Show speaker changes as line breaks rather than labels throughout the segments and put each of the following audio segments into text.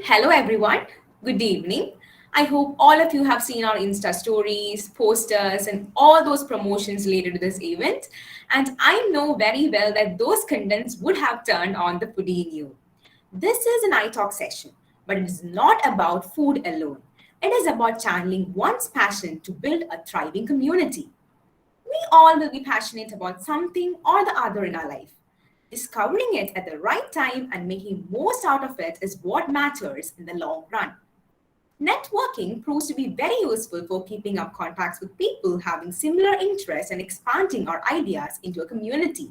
Hello, everyone. Good evening. I hope all of you have seen our Insta stories, posters, and all those promotions related to this event. And I know very well that those contents would have turned on the foodie in you. This is an iTalk session, but it is not about food alone. It is about channeling one's passion to build a thriving community. We all will be passionate about something or the other in our life. Discovering it at the right time and making most out of it is what matters in the long run. Networking proves to be very useful for keeping up contacts with people having similar interests and expanding our ideas into a community.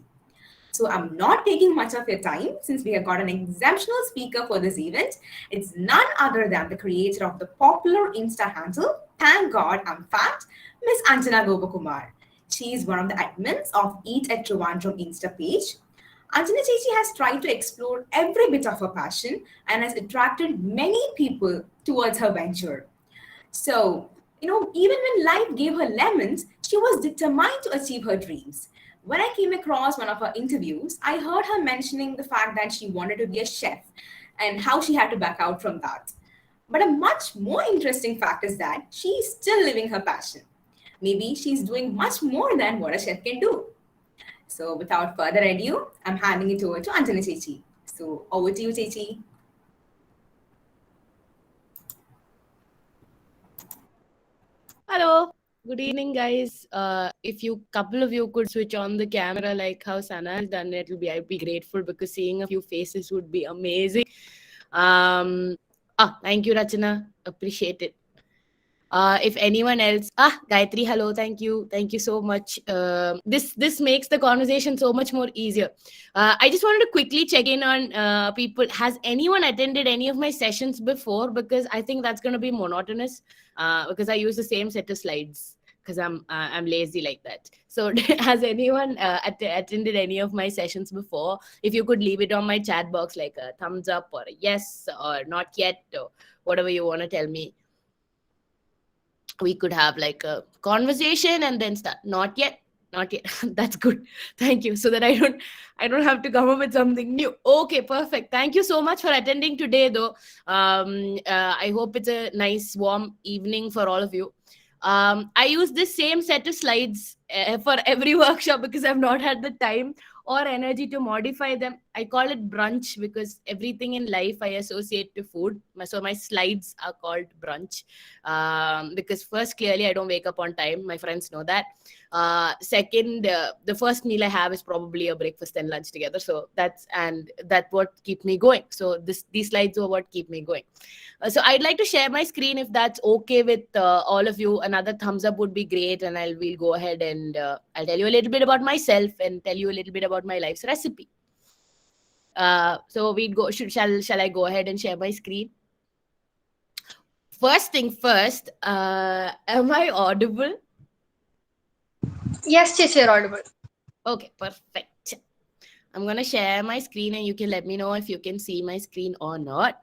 So I'm not taking much of your time since we have got an exceptional speaker for this event. It's none other than the creator of the popular Insta handle, Thank God I'm Fat, Miss Anjana Gopakumar. She is one of the admins of Eat at Trivandrum Insta page. Anjana Chechi has tried to explore every bit of her passion and has attracted many people towards her venture. So, even when life gave her lemons, she was determined to achieve her dreams. When I came across one of her interviews, I heard her mentioning the fact that she wanted to be a chef and how she had to back out from that. But a much more interesting fact is that she is still living her passion. Maybe she's doing much more than what a chef can do. So, without further ado, I'm handing it over to Anjana Chechi. So, over to you, Chechi.
Hello, good evening, guys. If you couple of you could switch on the camera like how Sana has done it, I'd be grateful because seeing a few faces would be amazing. Thank you, Rachana. Appreciate it. If anyone else, Gayatri, hello, thank you so much. This makes the conversation so much more easier. I just wanted to quickly check in on people. Has anyone attended any of my sessions before? Because I think that's going to be monotonous. Because I use the same set of slides because I'm lazy like that. So has anyone attended any of my sessions before? If you could leave it on my chat box like a thumbs up or a yes or not yet or whatever you want to tell me, we could have like a conversation and then start. Not yet That's good. Thank you, so that I don't have to come up with something new. Okay, perfect. Thank you so much for attending today though. I hope it's a nice warm evening for all of you. I use this same set of slides for every workshop because I've not had the time or energy to modify them. I call it brunch because everything in life I associate to food. So my slides are called brunch. Because first, clearly, I don't wake up on time. My friends know that. Second, the first meal I have is probably a breakfast and lunch together. So that's what keep me going. So these slides are what keep me going. So I'd like to share my screen if that's okay with all of you. Another thumbs up would be great, and we'll go ahead and I'll tell you a little bit about myself and tell you a little bit about my life's recipe. So we'd go. Shall I go ahead and share my screen? First thing first, am I audible?
Yes, yes, you're audible.
Okay, perfect. I'm going to share my screen and you can let me know if you can see my screen or not.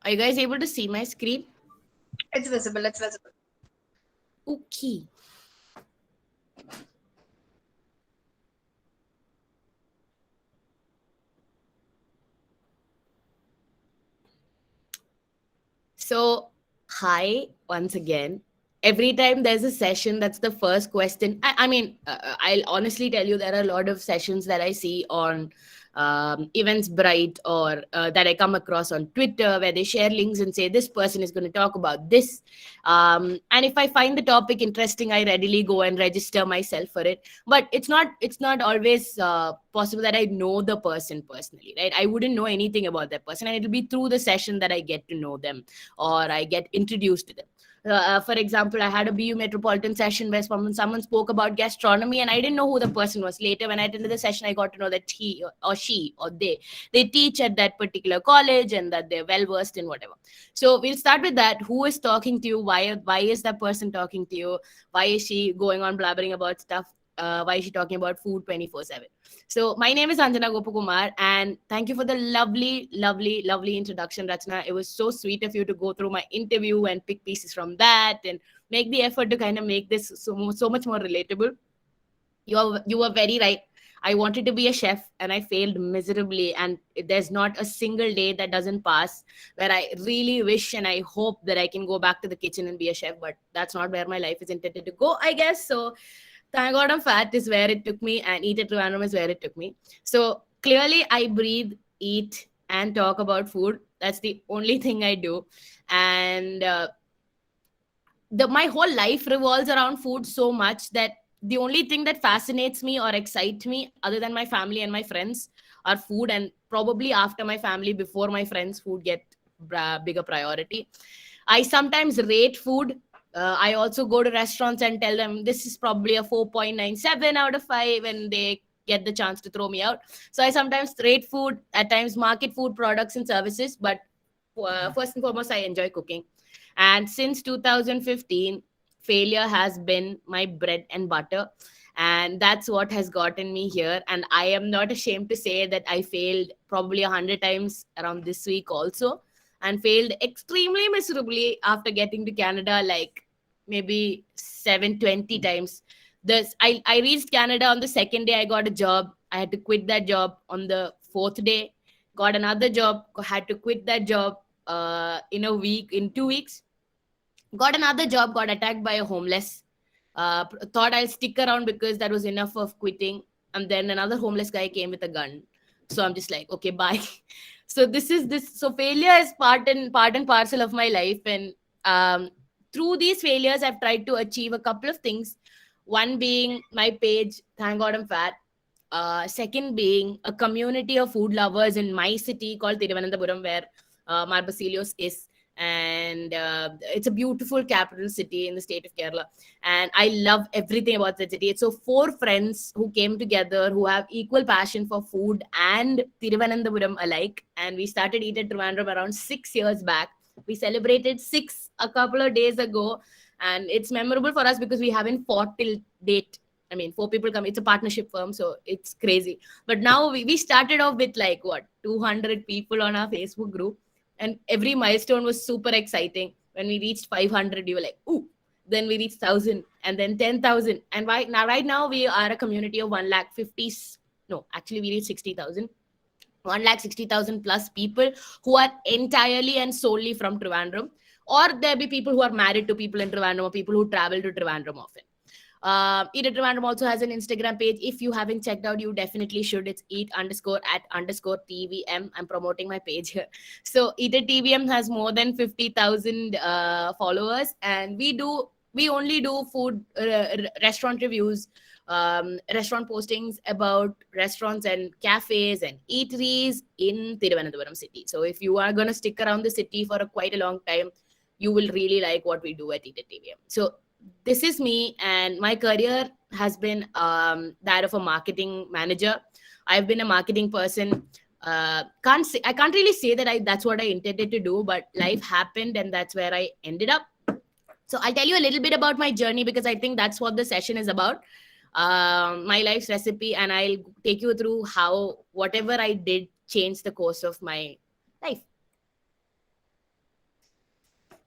Are you guys able to see my screen?
It's visible. It's visible.
Okay. So, hi once again. Every time there's a session, that's the first question. I'll honestly tell you there are a lot of sessions that I see on Events or that I come across on Twitter where they share links and say this person is going to talk about this. And if I find the topic interesting, I readily go and register myself for it. But it's not always possible that I know the person personally, right? I wouldn't know anything about that person, and it'll be through the session that I get to know them or I get introduced to them. For example, I had a BU Metropolitan session where someone spoke about gastronomy, and I didn't know who the person was. Later, when I attended the session, I got to know that he or she or they teach at that particular college and that they're well versed in whatever. So we'll start with that. Who is talking to you? Why is that person talking to you? Why is she going on blabbering about stuff? Why is she talking about food 24/7? So my name is Anjana Gopakumar, and thank you for the lovely, lovely, lovely introduction, Rachna. It was so sweet of you to go through my interview and pick pieces from that and make the effort to kind of make this so much more relatable. You were very right. I wanted to be a chef and I failed miserably, and there's not a single day that doesn't pass where I really wish and I hope that I can go back to the kitchen and be a chef, but that's not where my life is intended to go, I guess. So thank God I'm fat is where it took me, and Eat at Trivandrum is where it took me. So clearly I breathe, eat, and talk about food. That's the only thing I do. And my whole life revolves around food so much that the only thing that fascinates me or excites me other than my family and my friends are food, and probably after my family, before my friends, food get bigger priority. I sometimes rate food. I also go to restaurants and tell them this is probably a 4.97 out of 5, and they get the chance to throw me out. So I sometimes rate food, at times market food products and services, but first and foremost, I enjoy cooking. And since 2015, failure has been my bread and butter. And that's what has gotten me here. And I am not ashamed to say that I failed probably 100 times around this week also, and failed extremely miserably after getting to Canada, like maybe 720 times. I reached Canada on the second day. I got a job. I had to quit that job on the fourth day. Got another job. Had to quit that job in 2 weeks. Got another job. Got attacked by a homeless. Thought I'll stick around because that was enough of quitting. And then another homeless guy came with a gun. So I'm just like, okay, bye. So so failure is part and parcel of my life. And through these failures, I've tried to achieve a couple of things. One being my page, Thank God I'm Fat. Second being a community of food lovers in my city called Thiruvananthapuram, where Mar Basilios is. And it's a beautiful capital city in the state of Kerala. And I love everything about the city. It's so 4 friends who came together who have equal passion for food and Thiruvananthapuram alike. And we started Eat at Trivandrum around 6 years back. We celebrated 6 a couple of days ago. And it's memorable for us because we haven't fought till date. I mean, 4 people come. It's a partnership firm, so it's crazy. But now we started off with 200 people on our Facebook group. And every milestone was super exciting. When we reached 500, we were like, ooh. Then we reached 1,000 and then 10,000. And right now we are a community of 150. No, actually we reached 60,000. 160,000 plus people who are entirely and solely from Trivandrum. Or there be people who are married to people in Trivandrum, or people who travel to Trivandrum often. Eat at Trivandrum also has an Instagram page. If you haven't checked out, you definitely should. It's eat_at_TVM. I'm promoting my page here. So Eat at TVM has more than 50,000 followers, and we only do food restaurant reviews, restaurant postings about restaurants and cafes and eateries in Thiruvananthapuram city. So if you are going to stick around the city for quite a long time, you will really like what we do at Eat at TVM. So this is me, and my career has been that of a marketing manager. I've been a marketing person. I can't really say that that's what I intended to do, but life happened and that's where I ended up. So I'll tell you a little bit about my journey, because I think that's what the session is about. My life's recipe, and I'll take you through how whatever I did changed the course of my life.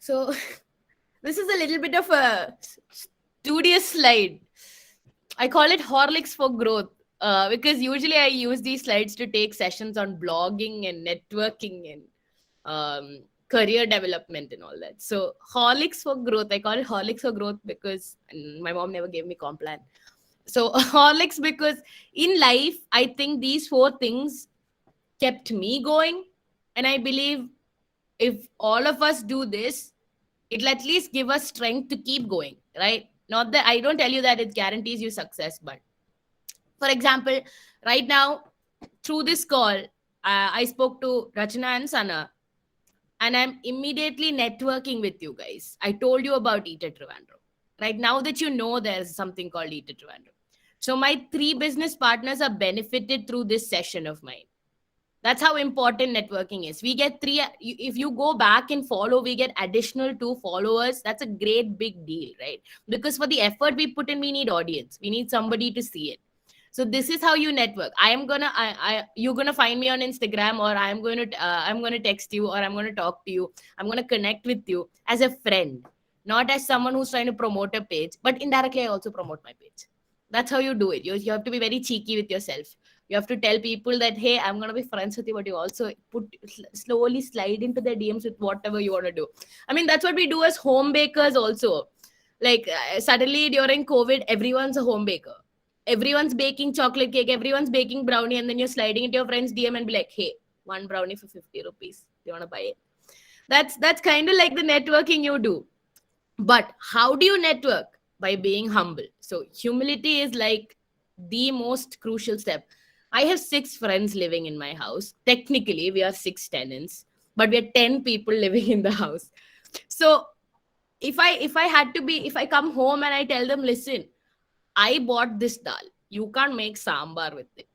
So this is a little bit of a studious slide. I call it Horlicks for growth because usually I use these slides to take sessions on blogging and networking and career development and all that. So Horlicks for growth. I call it Horlicks for growth because my mom never gave me comp plan. So Horlicks because in life, I think these 4 things kept me going. And I believe if all of us do this, it'll at least give us strength to keep going, right? Not that I don't tell you that it guarantees you success, but for example, right now through this call, I spoke to Rachana and Sana, and I'm immediately networking with you guys. I told you about Eat at Trivandrum. Right now that you know there's something called Eat at Trivandrum. So my 3 business partners are benefited through this session of mine. That's how important networking is. We get 3, if you go back and follow, we get additional 2 followers. That's a great big deal, right? Because for the effort we put in, we need audience. We need somebody to see it. So this is how you network. You're gonna find me on Instagram, or I'm gonna text you, or I'm gonna talk to you. I'm gonna connect with you as a friend. not as someone who's trying to promote a page, but indirectly I also promote my page. That's how you do it. You have to be very cheeky with yourself. You have to tell people that, hey, I'm going to be friends with you, but you also slowly slide into their DMs with whatever you want to do. I mean, that's what we do as home bakers also. Like suddenly during COVID, everyone's a home baker. Everyone's baking chocolate cake, everyone's baking brownie, and then you're sliding into your friend's DM and be like, hey, one brownie for 50 rupees. Do you want to buy it? That's kind of like the networking you do. But how do you network? By being humble. So humility is like the most crucial step. I have 6 friends living in my house. Technically, we are 6 tenants, but we are 10 people living in the house. So if I come home and I tell them, listen, I bought this dal. You can't make sambar with it.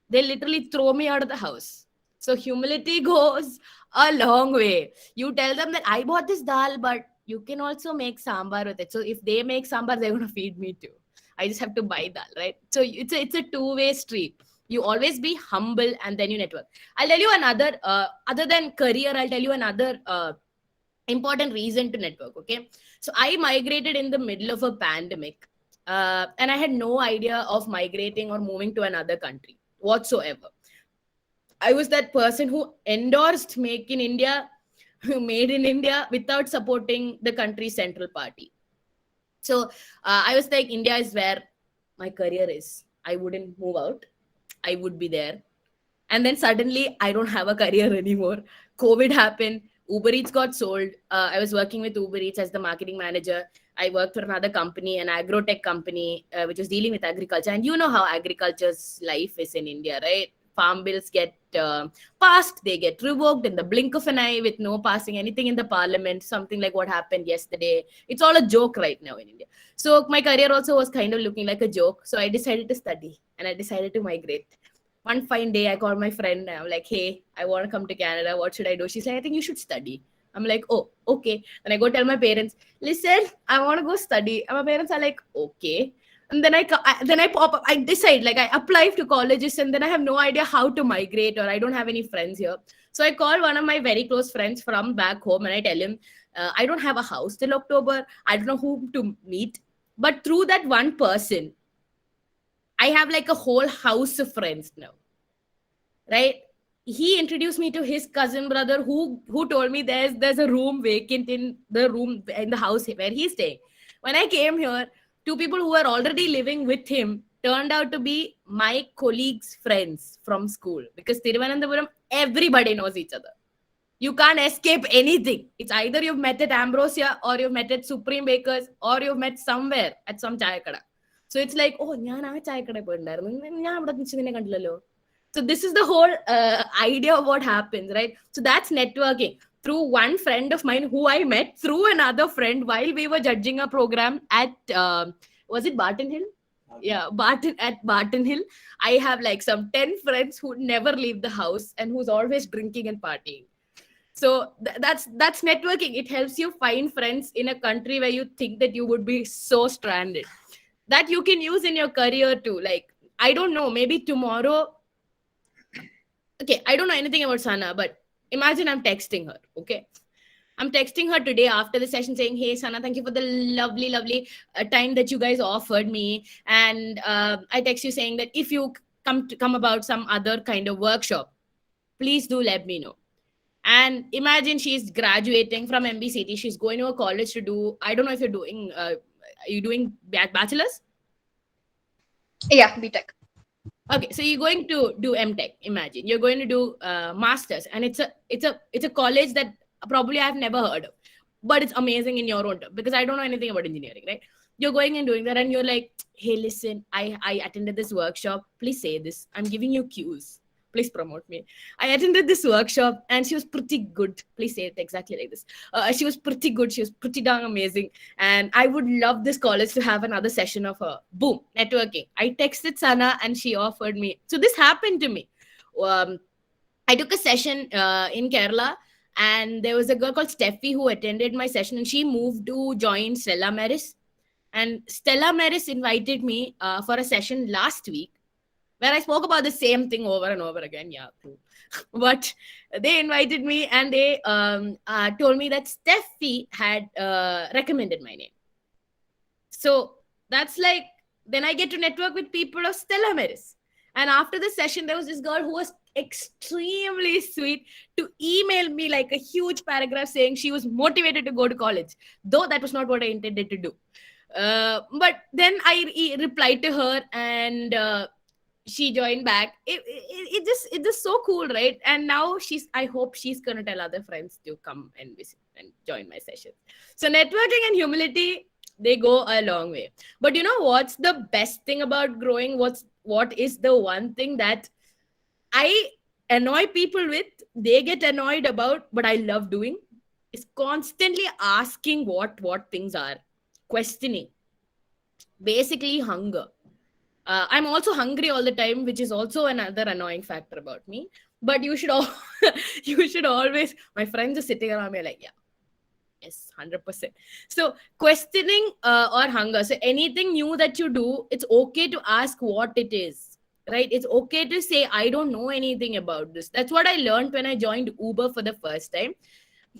They literally throw me out of the house. So humility goes a long way. You tell them that I bought this dal, but you can also make sambar with it. So if they make sambar, they're gonna feed me too. I just have to buy dal, right? So it's a two-way street. You always be humble and then you network. I'll tell you another, other than career, I'll tell you another important reason to network. Okay. So I migrated in the middle of a pandemic, and I had no idea of migrating or moving to another country whatsoever. I was that person who endorsed Make in India, who made in India without supporting the country's central party. So I was like, India is where my career is. I wouldn't move out. I would be there. And then suddenly I don't have a career anymore. COVID happened. Uber Eats got sold. I was working with Uber Eats as the marketing manager. I worked for another company, an agro-tech company, which was dealing with agriculture. And you know how agriculture's life is in India, right? Farm bills get passed, they get revoked in the blink of an eye with no passing anything in the parliament, something like what happened yesterday. It's all a joke right now in India. So my career also was kind of looking like a joke. So I decided to study and I decided to migrate. One fine day, I called my friend and I'm like, hey, I want to come to Canada. What should I do? She's like, I think you should study. I'm like, oh, okay. And I go tell my parents, listen, I want to go study. And my parents are like, okay. And then I pop up, I decide, like I apply to colleges and then I have no idea how to migrate or I don't have any friends here. So I call one of my very close friends from back home and I tell him, I don't have a house till October. I don't know whom to meet. But through that one person, I have like a whole house of friends now, right? He introduced me to his cousin brother who told me there's a room vacant in the house where he's staying. When I came here, 2 people who were already living with him turned out to be my colleagues' friends from school, because Thiruvananthapuram, everybody knows each other. You can't escape anything. It's either you've met at Ambrosia or you've met at Supreme Bakers or you've met somewhere at some chayakada. So it's like, oh, so this is the whole idea of what happens, right? So that's networking. Through one friend of mine who I met through another friend while we were judging a program at, was it Barton Hill? Yeah, Barton Hill. I have like some 10 friends who never leave the house and who's always drinking and partying. So that's networking. It helps you find friends in a country where you think that you would be so stranded. That you can use in your career too. Like, I don't know, maybe tomorrow. Okay, I don't know anything about Sana, but imagine I'm texting her, okay? I'm texting her today after the session saying, hey, Sana, thank you for the lovely time that you guys offered me. And I text you saying that if you come about some other kind of workshop, please do let me know. And imagine she's graduating from MBCT. She's going to a college to do, I don't know if you're doing, are you doing bachelor's?
Yeah, BTech.
Okay, so you're going to do MTech. Imagine you're going to do masters, and it's a college that probably I've never heard of, but it's amazing in your own term, because I don't know anything about engineering, right? You're going and doing that, and you're like, hey, listen, I attended this workshop. Please say this. I'm giving you cues. Please promote me. I attended this workshop and she was pretty good. Please say it exactly like this. She was pretty good. She was pretty darn amazing. And I would love this college to have another session of her. Boom, networking. I texted Sana and she offered me. So this happened to me. I took a session in Kerala, and there was a girl called Steffi who attended my session, and she moved to join Stella Maris. And Stella Maris invited me for a session last week. where I spoke about the same thing over and over again. Yeah, true. But they invited me and they told me that Steffi had recommended my name. So that's like, then I get to network with people of Stella Maris. And after the session, there was this girl who was extremely sweet to email me like a huge paragraph saying she was motivated to go to college, though that was not what I intended to do. But then I replied to her and she joined back. It just so cool, right? And now I hope she's gonna tell other friends to come and visit and join my sessions. So networking and humility, they go a long way. But you know what's the best thing about growing? What is the one thing that I annoy people with, they get annoyed about, but I love doing, is constantly asking what things are, questioning, basically hunger. I'm also hungry all the time, which is also another annoying factor about me. But you should all you should always, my friends are sitting around me like, yeah, yes, 100%. So questioning or hunger. So anything new that you do, it's okay to ask what it is, right? It's okay to say, I don't know anything about this. That's what I learned when I joined Uber for the first time.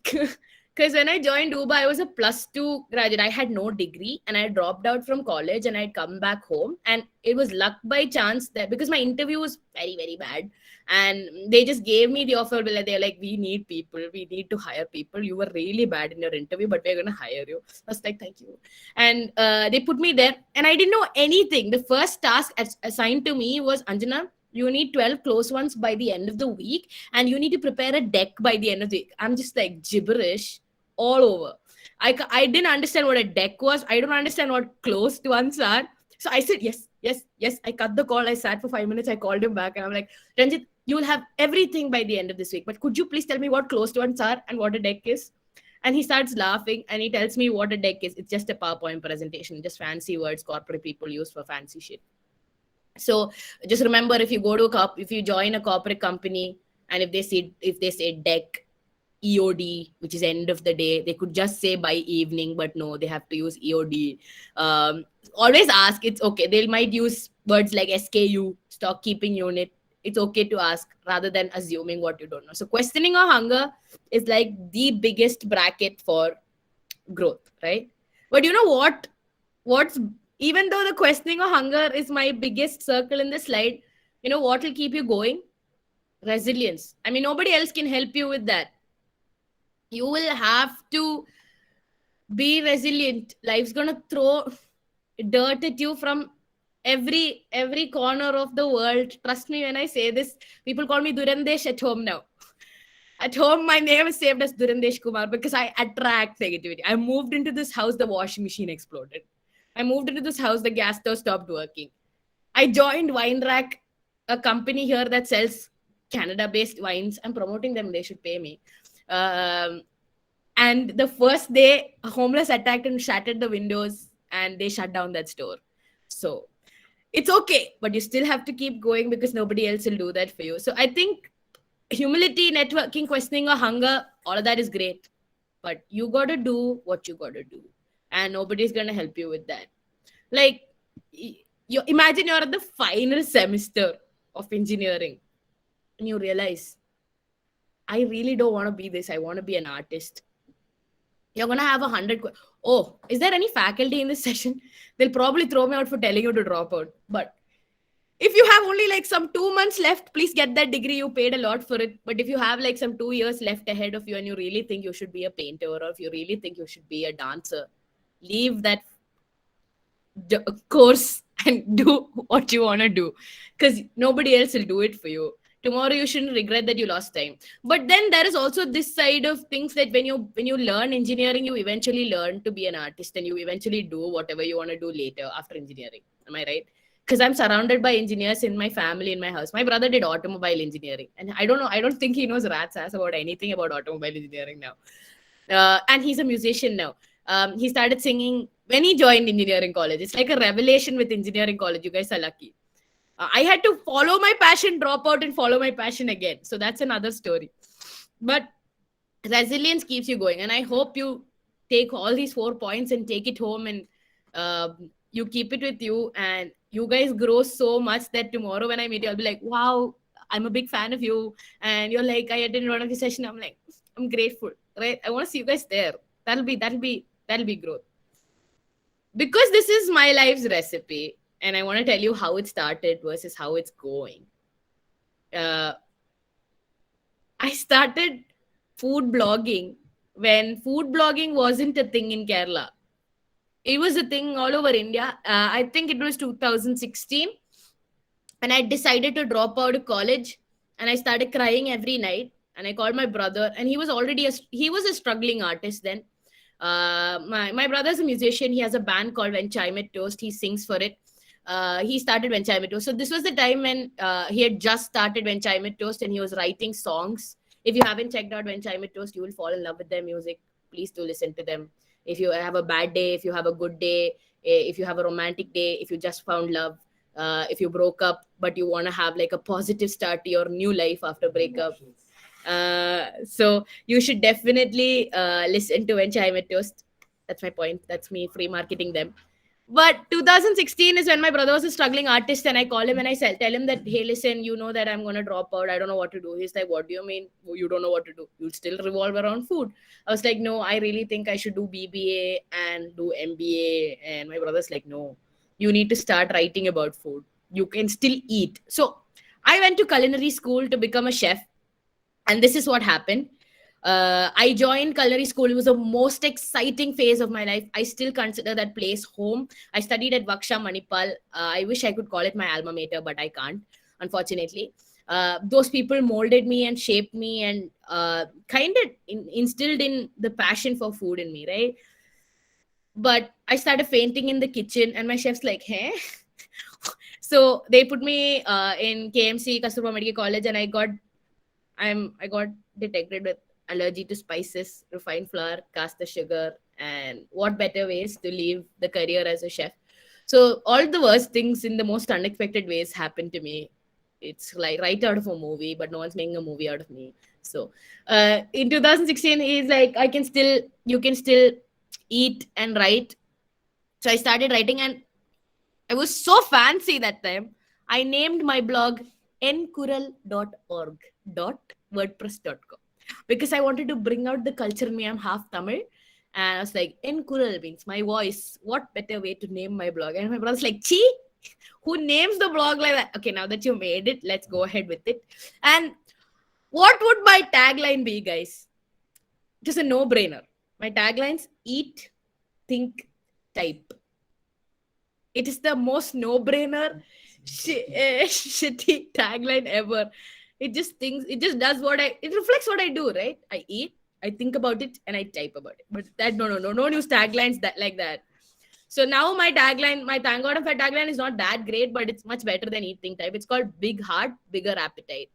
Because when I joined Uber, I was a +2 graduate. I had no degree and I dropped out from college and I'd come back home. And it was luck by chance that because my interview was very, very bad and they just gave me the offer. They're like, we need people. We need to hire people. You were really bad in your interview, but we're going to hire you. I was like, thank you. And they put me there and I didn't know anything. The first task assigned to me was, Anjana, you need 12 close ones by the end of the week and you need to prepare a deck by the end of the week. I'm just like gibberish all over. I didn't understand what a deck was. I don't understand what closed ones are. So I said, yes. I cut the call. I sat for 5 minutes. I called him back and I'm like, Ranjit, you will have everything by the end of this week. But could you please tell me what closed ones are and what a deck is? And he starts laughing and he tells me what a deck is. It's just a PowerPoint presentation, just fancy words corporate people use for fancy shit. So just remember, if you join a corporate company and if they say deck, EOD, which is end of the day, they could just say by evening, but no, they have to use EOD. Always ask. It's okay. They might use words like SKU, stock keeping unit. It's okay to ask rather than assuming what you don't know. So questioning or hunger is like the biggest bracket for growth, right? But you know what's even though the questioning or hunger is my biggest circle in the slide, you know what will keep you going? Resilience. I mean, nobody else can help you with that. You will have to be resilient. Life's gonna throw dirt at you from every corner of the world. Trust me when I say this. People call me Durandesh at home now. At home, my name is saved as Durandesh Kumar because I attract negativity. I moved into this house, the washing machine exploded. I moved into this house, the gas stove stopped working. I joined Wine Rack, a company here that sells Canada-based wines. I'm promoting them. They should pay me. And the first day, a homeless attacked and shattered the windows and they shut down that store. So it's okay, but you still have to keep going because nobody else will do that for you. So I think humility, networking, questioning, or hunger, all of that is great. But you got to do what you got to do. And nobody's going to help you with that. Like, you imagine you're at the final semester of engineering and you realize, I really don't want to be this. I want to be an artist. You're going to have 100. Oh, is there any faculty in this session? They'll probably throw me out for telling you to drop out. But if you have only like some 2 months left, please get that degree. You paid a lot for it. But if you have like some 2 years left ahead of you and you really think you should be a painter or if you really think you should be a dancer, leave that course and do what you want to do because nobody else will do it for you. Tomorrow you shouldn't regret that you lost time. But then there is also this side of things that when you learn engineering, you eventually learn to be an artist and you eventually do whatever you want to do later after engineering. Am I right? Because I'm surrounded by engineers in my family, in my house. My brother did automobile engineering. And I don't think he knows rat's ass about anything about automobile engineering now. And he's a musician now. He started singing when he joined engineering college. It's like a revelation with engineering college. You guys are lucky. I had to follow my passion, drop out and follow my passion again. So that's another story. But resilience keeps you going. And I hope you take all these 4 points and take it home and you keep it with you, and you guys grow so much that tomorrow when I meet you, I'll be like, wow, I'm a big fan of you. And you're like, I attended one of your session. I'm like, I'm grateful, right? I want to see you guys there. That'll be growth. Because this is my life's recipe, and I want to tell you how it started versus how it's going. Uh, I started food blogging when food blogging wasn't a thing in Kerala. It was a thing all over India. I think it was 2016, and I decided to drop out of college, and I started crying every night. And I called my brother, and he was already he was a struggling artist then. My brother's a musician. He has a band called When Chai Met Toast. He sings for it. He started When Chai Met Toast. So this was the time when he had just started When Chai Met Toast, and he was writing songs. If you haven't checked out When Chai Met Toast, you will fall in love with their music. Please do listen to them. If you have a bad day, if you have a good day, if you have a romantic day, if you just found love, if you broke up but you want to have like a positive start to your new life after breakup, so you should definitely listen to When Chai Met Toast. That's my point. That's me free marketing them. But 2016 is when my brother was a struggling artist, and I call him and I tell him that, hey, listen, you know that I'm going to drop out. I don't know what to do. He's like, what do you mean? Oh, you don't know what to do? You'll still revolve around food. I was like, no, I really think I should do BBA and do MBA. And my brother's like, no, you need to start writing about food. You can still eat. So I went to culinary school to become a chef. And this is what happened. I joined culinary school. It was the most exciting phase of my life. I still consider that place home. I studied at Vaksha Manipal. I wish I could call it my alma mater, but I can't, unfortunately. Those people molded me and shaped me and kind of instilled in the passion for food in me, right? But I started fainting in the kitchen, and my chef's like, hey. So they put me in KMC, Kasturba Medical College, and I got detected with allergy to spices, refined flour, caster sugar, and what better ways to leave the career as a chef. So all the worst things in the most unexpected ways happened to me. It's like right out of a movie, but no one's making a movie out of me. So in 2016, he's like, you can still eat and write. So I started writing, and I was so fancy that time. I named my blog enkural.org.wordpress.com because I wanted to bring out the culture in me. I'm half Tamil. And I was like, Enkural means my voice. What better way to name my blog? And my brother's like, Chi, who names the blog like that? Okay, now that you made it, let's go ahead with it. And what would my tagline be, guys? Just a no-brainer. My tagline's eat, think, type. It is the most no-brainer shitty tagline ever. It just does it reflects what I do, right? I eat, I think about it, and I type about it. But that no use taglines that like that. So now my tagline, my Thank God I'm Fat tagline is not that great, but it's much better than eat, think, type. It's called Big Heart, Bigger Appetite.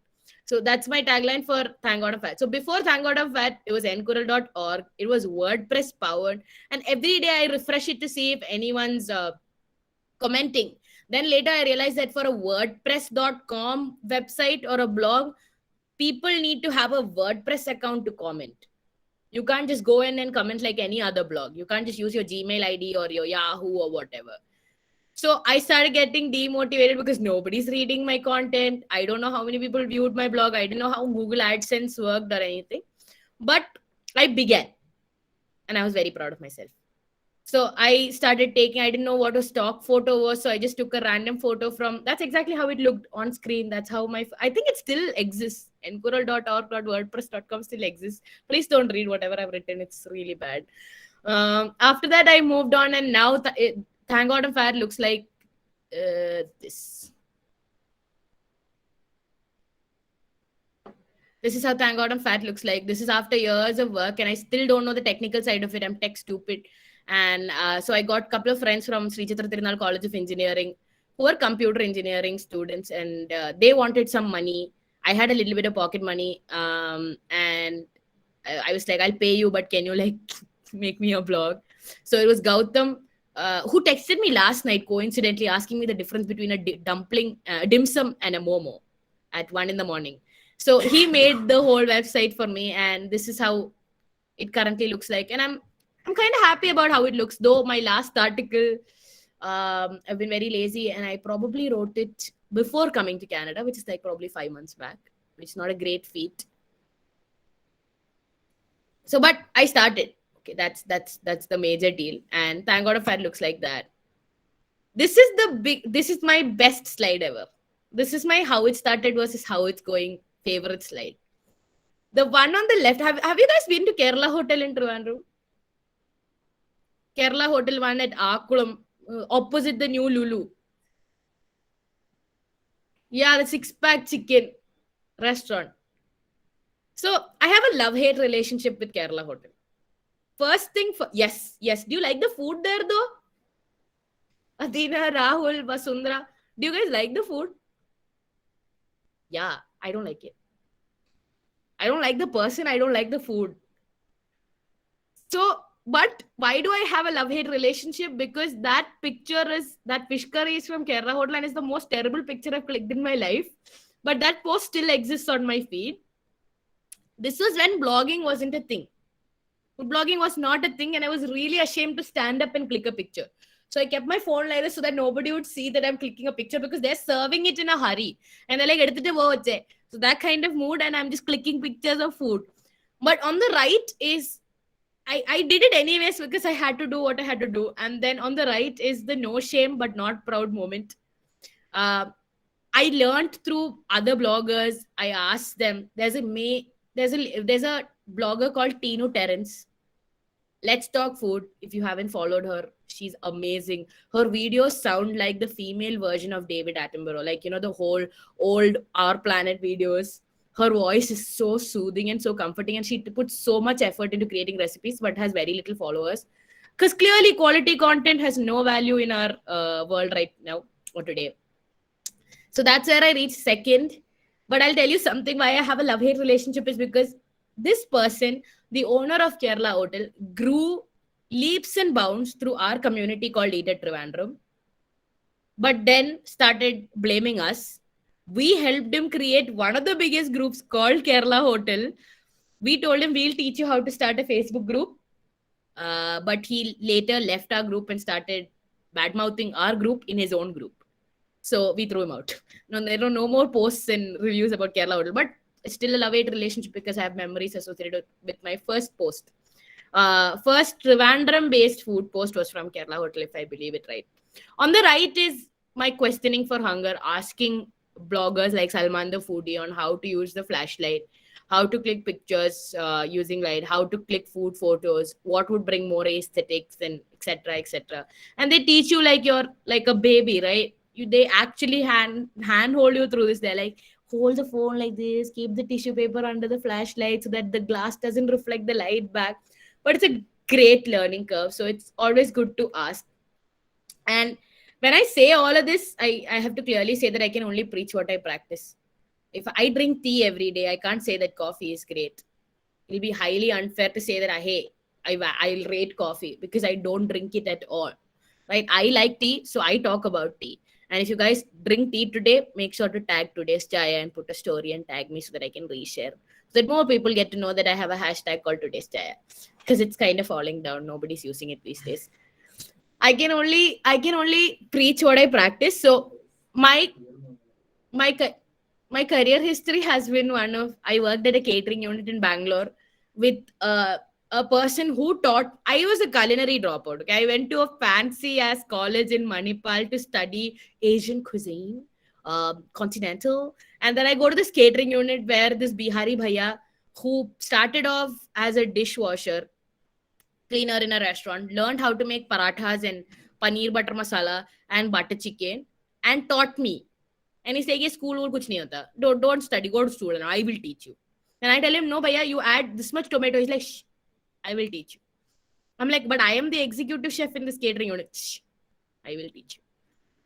So that's my tagline for Thank God I'm Fat. So before Thank God I'm Fat, it was enkural.org. It was WordPress powered, and every day I refresh it to see if anyone's commenting. Then later I realized that for a WordPress.com website or a blog, people need to have a WordPress account to comment. You can't just go in and comment like any other blog. You can't just use your Gmail ID or your Yahoo or whatever. So I started getting demotivated because nobody's reading my content. I don't know how many people viewed my blog. I didn't know how Google AdSense worked or anything. But I began, and I was very proud of myself. So I started I didn't know what a stock photo was. So I just took a random photo that's exactly how it looked on screen. That's how I think it still exists. enkural.org.wordpress.com still exists. Please don't read whatever I've written. It's really bad. After that, I moved on, and now Thank God I'm Fat looks like this. This is how Thank God I'm Fat looks like. This is after years of work, and I still don't know the technical side of it. I'm tech stupid. And so I got a couple of friends from Sri Chitra Tirunal College of Engineering who are computer engineering students, and they wanted some money. I had a little bit of pocket money, and I was like, I'll pay you, but can you like make me a blog? So it was Gautam who texted me last night, coincidentally, asking me the difference between a dumpling, dim sum, and a momo at 1 a.m. So he made the whole website for me, and this is how it currently looks like. And I'm kind of happy about how it looks, though my last article I've been very lazy, and I probably wrote it before coming to Canada, which is like probably 5 months back, which is not a great feat. So, but I started. Okay, that's the major deal, and thank God a fat looks like that. This is my best slide ever. This is my how it started versus how it's going favorite slide. The one on the left, have you guys been to Kerala Hotel in Trivandrum? Kerala Hotel one at Akulam, opposite the new Lulu. Yeah, the six-pack chicken restaurant. So I have a love-hate relationship with Kerala Hotel. First thing, yes. Do you like the food there though? Adina, Rahul, Vasundhara. Do you guys like the food? Yeah, I don't like it. I don't like the person. I don't like the food. So, but why do I have a love-hate relationship? Because that fish curry is from Kerala Hotel and is the most terrible picture I've clicked in my life. But that post still exists on my feed. This was when blogging wasn't a thing. Food blogging was not a thing, and I was really ashamed to stand up and click a picture. So I kept my phone like this so that nobody would see that I'm clicking a picture, because they're serving it in a hurry. And they're like, so that kind of mood, and I'm just clicking pictures of food. But on the right is, I did it anyways because I had to do what I had to do. And then on the right is the no shame but not proud moment. I learned through other bloggers. I asked them. There's a blogger called Tinu Terrence. Let's Talk Food. If you haven't followed her, she's amazing. Her videos sound like the female version of David Attenborough, like, the whole old Our Planet videos. Her voice is so soothing and so comforting, and she puts so much effort into creating recipes but has very little followers, because clearly quality content has no value in our world right now or today. So that's where I reached second. But I'll tell you something why I have a love-hate relationship is because this person, the owner of Kerala Hotel, grew leaps and bounds through our community called Eat at Trivandrum, but then started blaming us. We helped him create one of the biggest groups called Kerala Hotel. We told him we'll teach you how to start a Facebook group. But he later left our group and started bad-mouthing our group in his own group. So we threw him out. No, there are no more posts and reviews about Kerala Hotel, but it's still a love-hate relationship because I have memories associated with my first post. First Trivandrum-based food post was from Kerala Hotel, if I believe it right. On the right is my questioning for hunger, asking bloggers like Salman the Foodie on how to use the flashlight, how to click pictures using light, how to click food photos, what would bring more aesthetics, and etc. etc. And they teach you like you're like a baby, right? They actually hand hold you through this. They're like, hold the phone like this, keep the tissue paper under the flashlight so that the glass doesn't reflect the light back. But it's a great learning curve, so it's always good to ask. And when I say all of this, I have to clearly say that I can only preach what I practice. If I drink tea every day, I can't say that coffee is great. It'll be highly unfair to say that, I'll rate coffee because I don't drink it at all. Right? I like tea, so I talk about tea. And if you guys drink tea today, make sure to tag Today's Chaya and put a story and tag me so that I can reshare. So that more people get to know that I have a hashtag called Today's Chaya. Because it's kind of falling down. Nobody's using it these days. I can only preach what I practice. So my career history has been one of, I worked at a catering unit in Bangalore with a person who taught. I was a culinary dropout. Okay? I went to a fancy ass college in Manipal to study Asian cuisine, continental, and then I go to this catering unit where this Bihari bhaiya, who started off as a dishwasher cleaner in a restaurant, learned how to make parathas and paneer butter masala and butter chicken, and taught me. And he's saying, school or kuch nahi hota. Don't study, go to school and I will teach you. And I tell him, no, bhaiya, you add this much tomato. He's like, shh, I will teach you. I'm like, but I am the executive chef in this catering unit. Shh, I will teach you.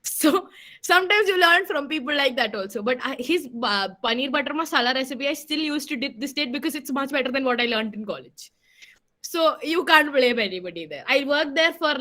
So sometimes you learn from people like that also. But his paneer butter masala recipe, I still used to this date because it's much better than what I learned in college. So you can't blame anybody there. I worked there for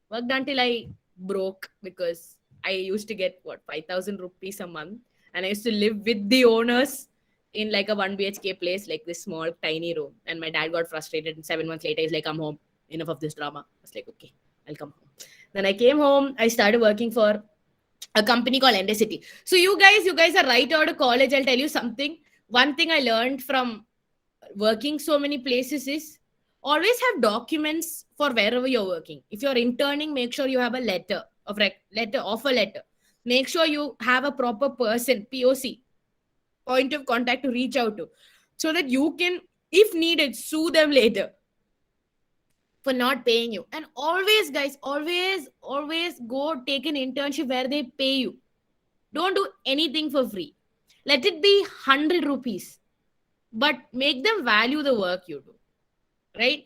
worked until I broke, because I used to get 5,000 rupees a month, and I used to live with the owners in like a 1 BHK place, like this small tiny room. And my dad got frustrated, and 7 months later he's like, come home, enough of this drama. I was like, okay, I'll come home. Then I came home. I started working for a company called Endacity. So you guys are right out of college. I'll tell you something. One thing I learned from working so many places is always have documents for wherever you're working. If you're interning, make sure you have a letter of offer letter. Make sure you have a proper person, POC, point of contact to reach out to, so that you can, if needed, sue them later for not paying you. And always, guys, always go take an internship where they pay you. Don't do anything for free. Let it be 100 rupees, but make them value the work you do, right?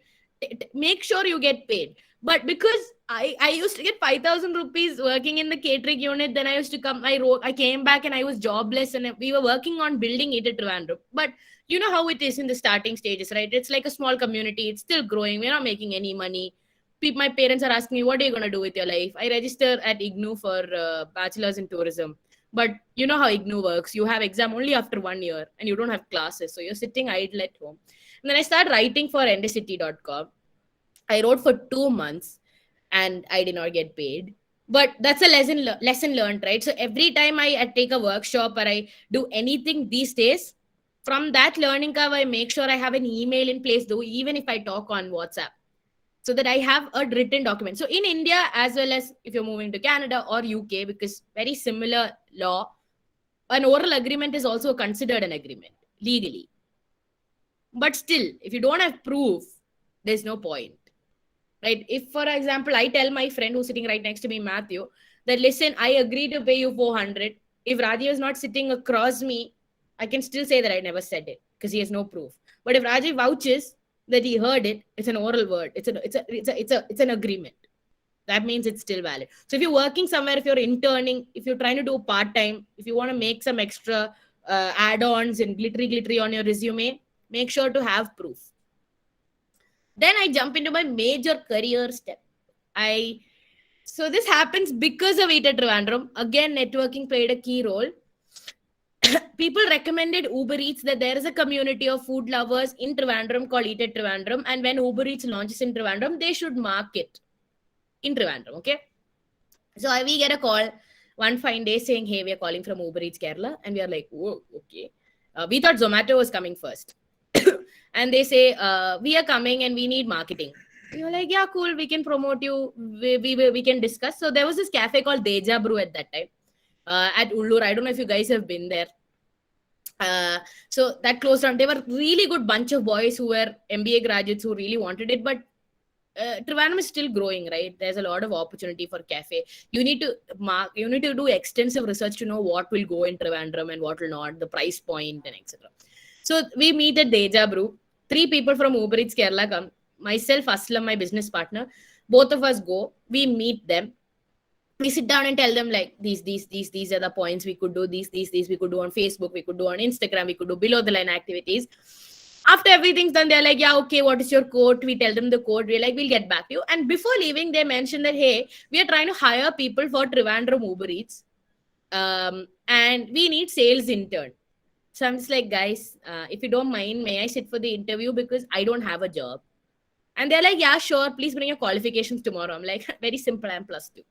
Make sure you get paid. But because I used to get 5,000 rupees working in the catering unit, then I used to come, I came back and I was jobless, and we were working on building it at Trivandrum. But you know how it is in the starting stages, right? It's like a small community. It's still growing. We're not making any money. My parents are asking me, what are you going to do with your life? I register at IGNOU for bachelor's in tourism. But you know how IGNOU works. You have exam only after 1 year and you don't have classes. So you're sitting idle at home. And then I started writing for endacity.com. I wrote for 2 months and I did not get paid. But that's a lesson learned, right? So every time I take a workshop or I do anything these days, from that learning curve, I make sure I have an email in place, though, even if I talk on WhatsApp, so that I have a written document. So in India, as well as if you're moving to Canada or UK, because very similar law, an oral agreement is also considered an agreement legally. But still, if you don't have proof, there's no point, right? If, for example, I tell my friend who's sitting right next to me, Matthew, that listen, I agree to pay you 400. If Rajiv is not sitting across me, I can still say that I never said it because he has no proof. But if Rajiv vouches that he heard it, it's an oral word. It's an agreement. That means it's still valid. So if you're working somewhere, if you're interning, if you're trying to do part-time, if you want to make some extra add-ons and glittery on your resume, make sure to have proof. Then I jump into my major career step. So this happens because of Eat at Trivandrum. Again, networking played a key role. People recommended Uber Eats, that there is a community of food lovers in Trivandrum called Eat at Trivandrum. And when Uber Eats launches in Trivandrum, they should market in Trivandrum, okay? So we get a call one fine day saying, hey, we are calling from Uber Eats Kerala. And we are like, whoa, okay. We thought Zomato was coming first. And they say, we are coming and we need marketing. You're like, yeah, cool. We can promote you. We can discuss. So there was this cafe called Deja Brew at that time at Ullur. I don't know if you guys have been there. So that closed down. They were really good bunch of boys who were MBA graduates who really wanted it. But Trivandrum is still growing, right? There's a lot of opportunity for cafe. You need to do extensive research to know what will go in Trivandrum and what will not, the price point and etc. So we meet at Deja Brew. 3 people from Uber Eats Kerala come. Myself, Aslam, my business partner. Both of us go. We meet them. We sit down and tell them like these are the points we could do. These we could do on Facebook. We could do on Instagram. We could do below the line activities. After everything's done, they're like, yeah, okay, what is your code? We tell them the code. We're like, we'll get back to you. And before leaving, they mentioned that, hey, we are trying to hire people for Trivandrum Uber Eats. And we need sales intern. So I'm just like, guys, if you don't mind, may I sit for the interview because I don't have a job? And they're like, yeah, sure. Please bring your qualifications tomorrow. I'm like, very simple. I'm +2.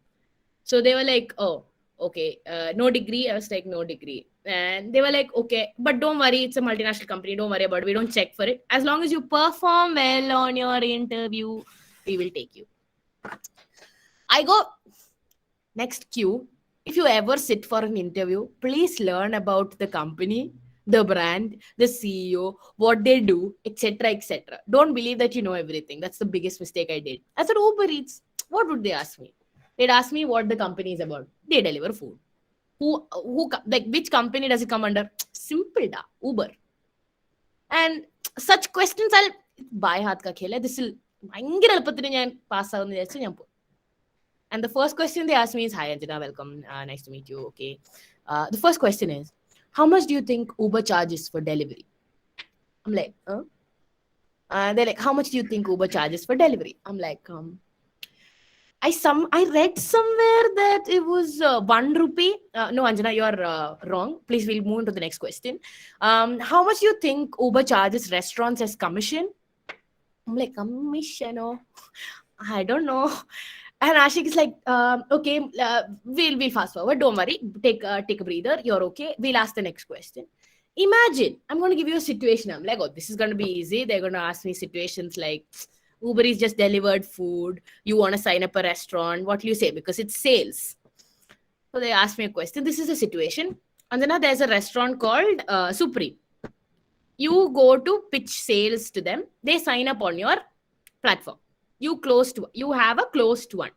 So they were like, oh, okay. No degree. I was like, no degree. And they were like, okay, but don't worry. It's a multinational company. Don't worry about it. We don't check for it. As long as you perform well on your interview, we will take you. I go next queue. If you ever sit for an interview, please learn about the company, the brand, the CEO, what they do, etc., etc. Don't believe that you know everything. That's the biggest mistake I did. I said, Uber Eats, what would they ask me? They'd ask me what the company is about. They deliver food. Who like which company does it come under? Simple da, Uber. And such questions I'll buy haath ka khel hai. This will pass out. And the first question they asked me is, hi Anjana, welcome. Nice to meet you. Okay. The first question is, how much do you think Uber charges for delivery? I'm like, huh? They're like, how much do you think Uber charges for delivery? I'm like, I read somewhere that it was 1 rupee. No, Anjana, you're wrong. Please, we'll move on to the next question. How much do you think Uber charges restaurants as commission? I'm like, commission? Oh, I don't know. And Ashik is like, okay, we'll fast forward. Don't worry. Take a breather. You're okay. We'll ask the next question. Imagine, I'm going to give you a situation. I'm like, oh, this is going to be easy. They're going to ask me situations like, Uber is just delivered food. You want to sign up a restaurant. What do you say? Because it's sales. So they asked me a question. This is a situation. And then there's a restaurant called Supreme. You go to pitch sales to them. They sign up on your platform. You have a closed one.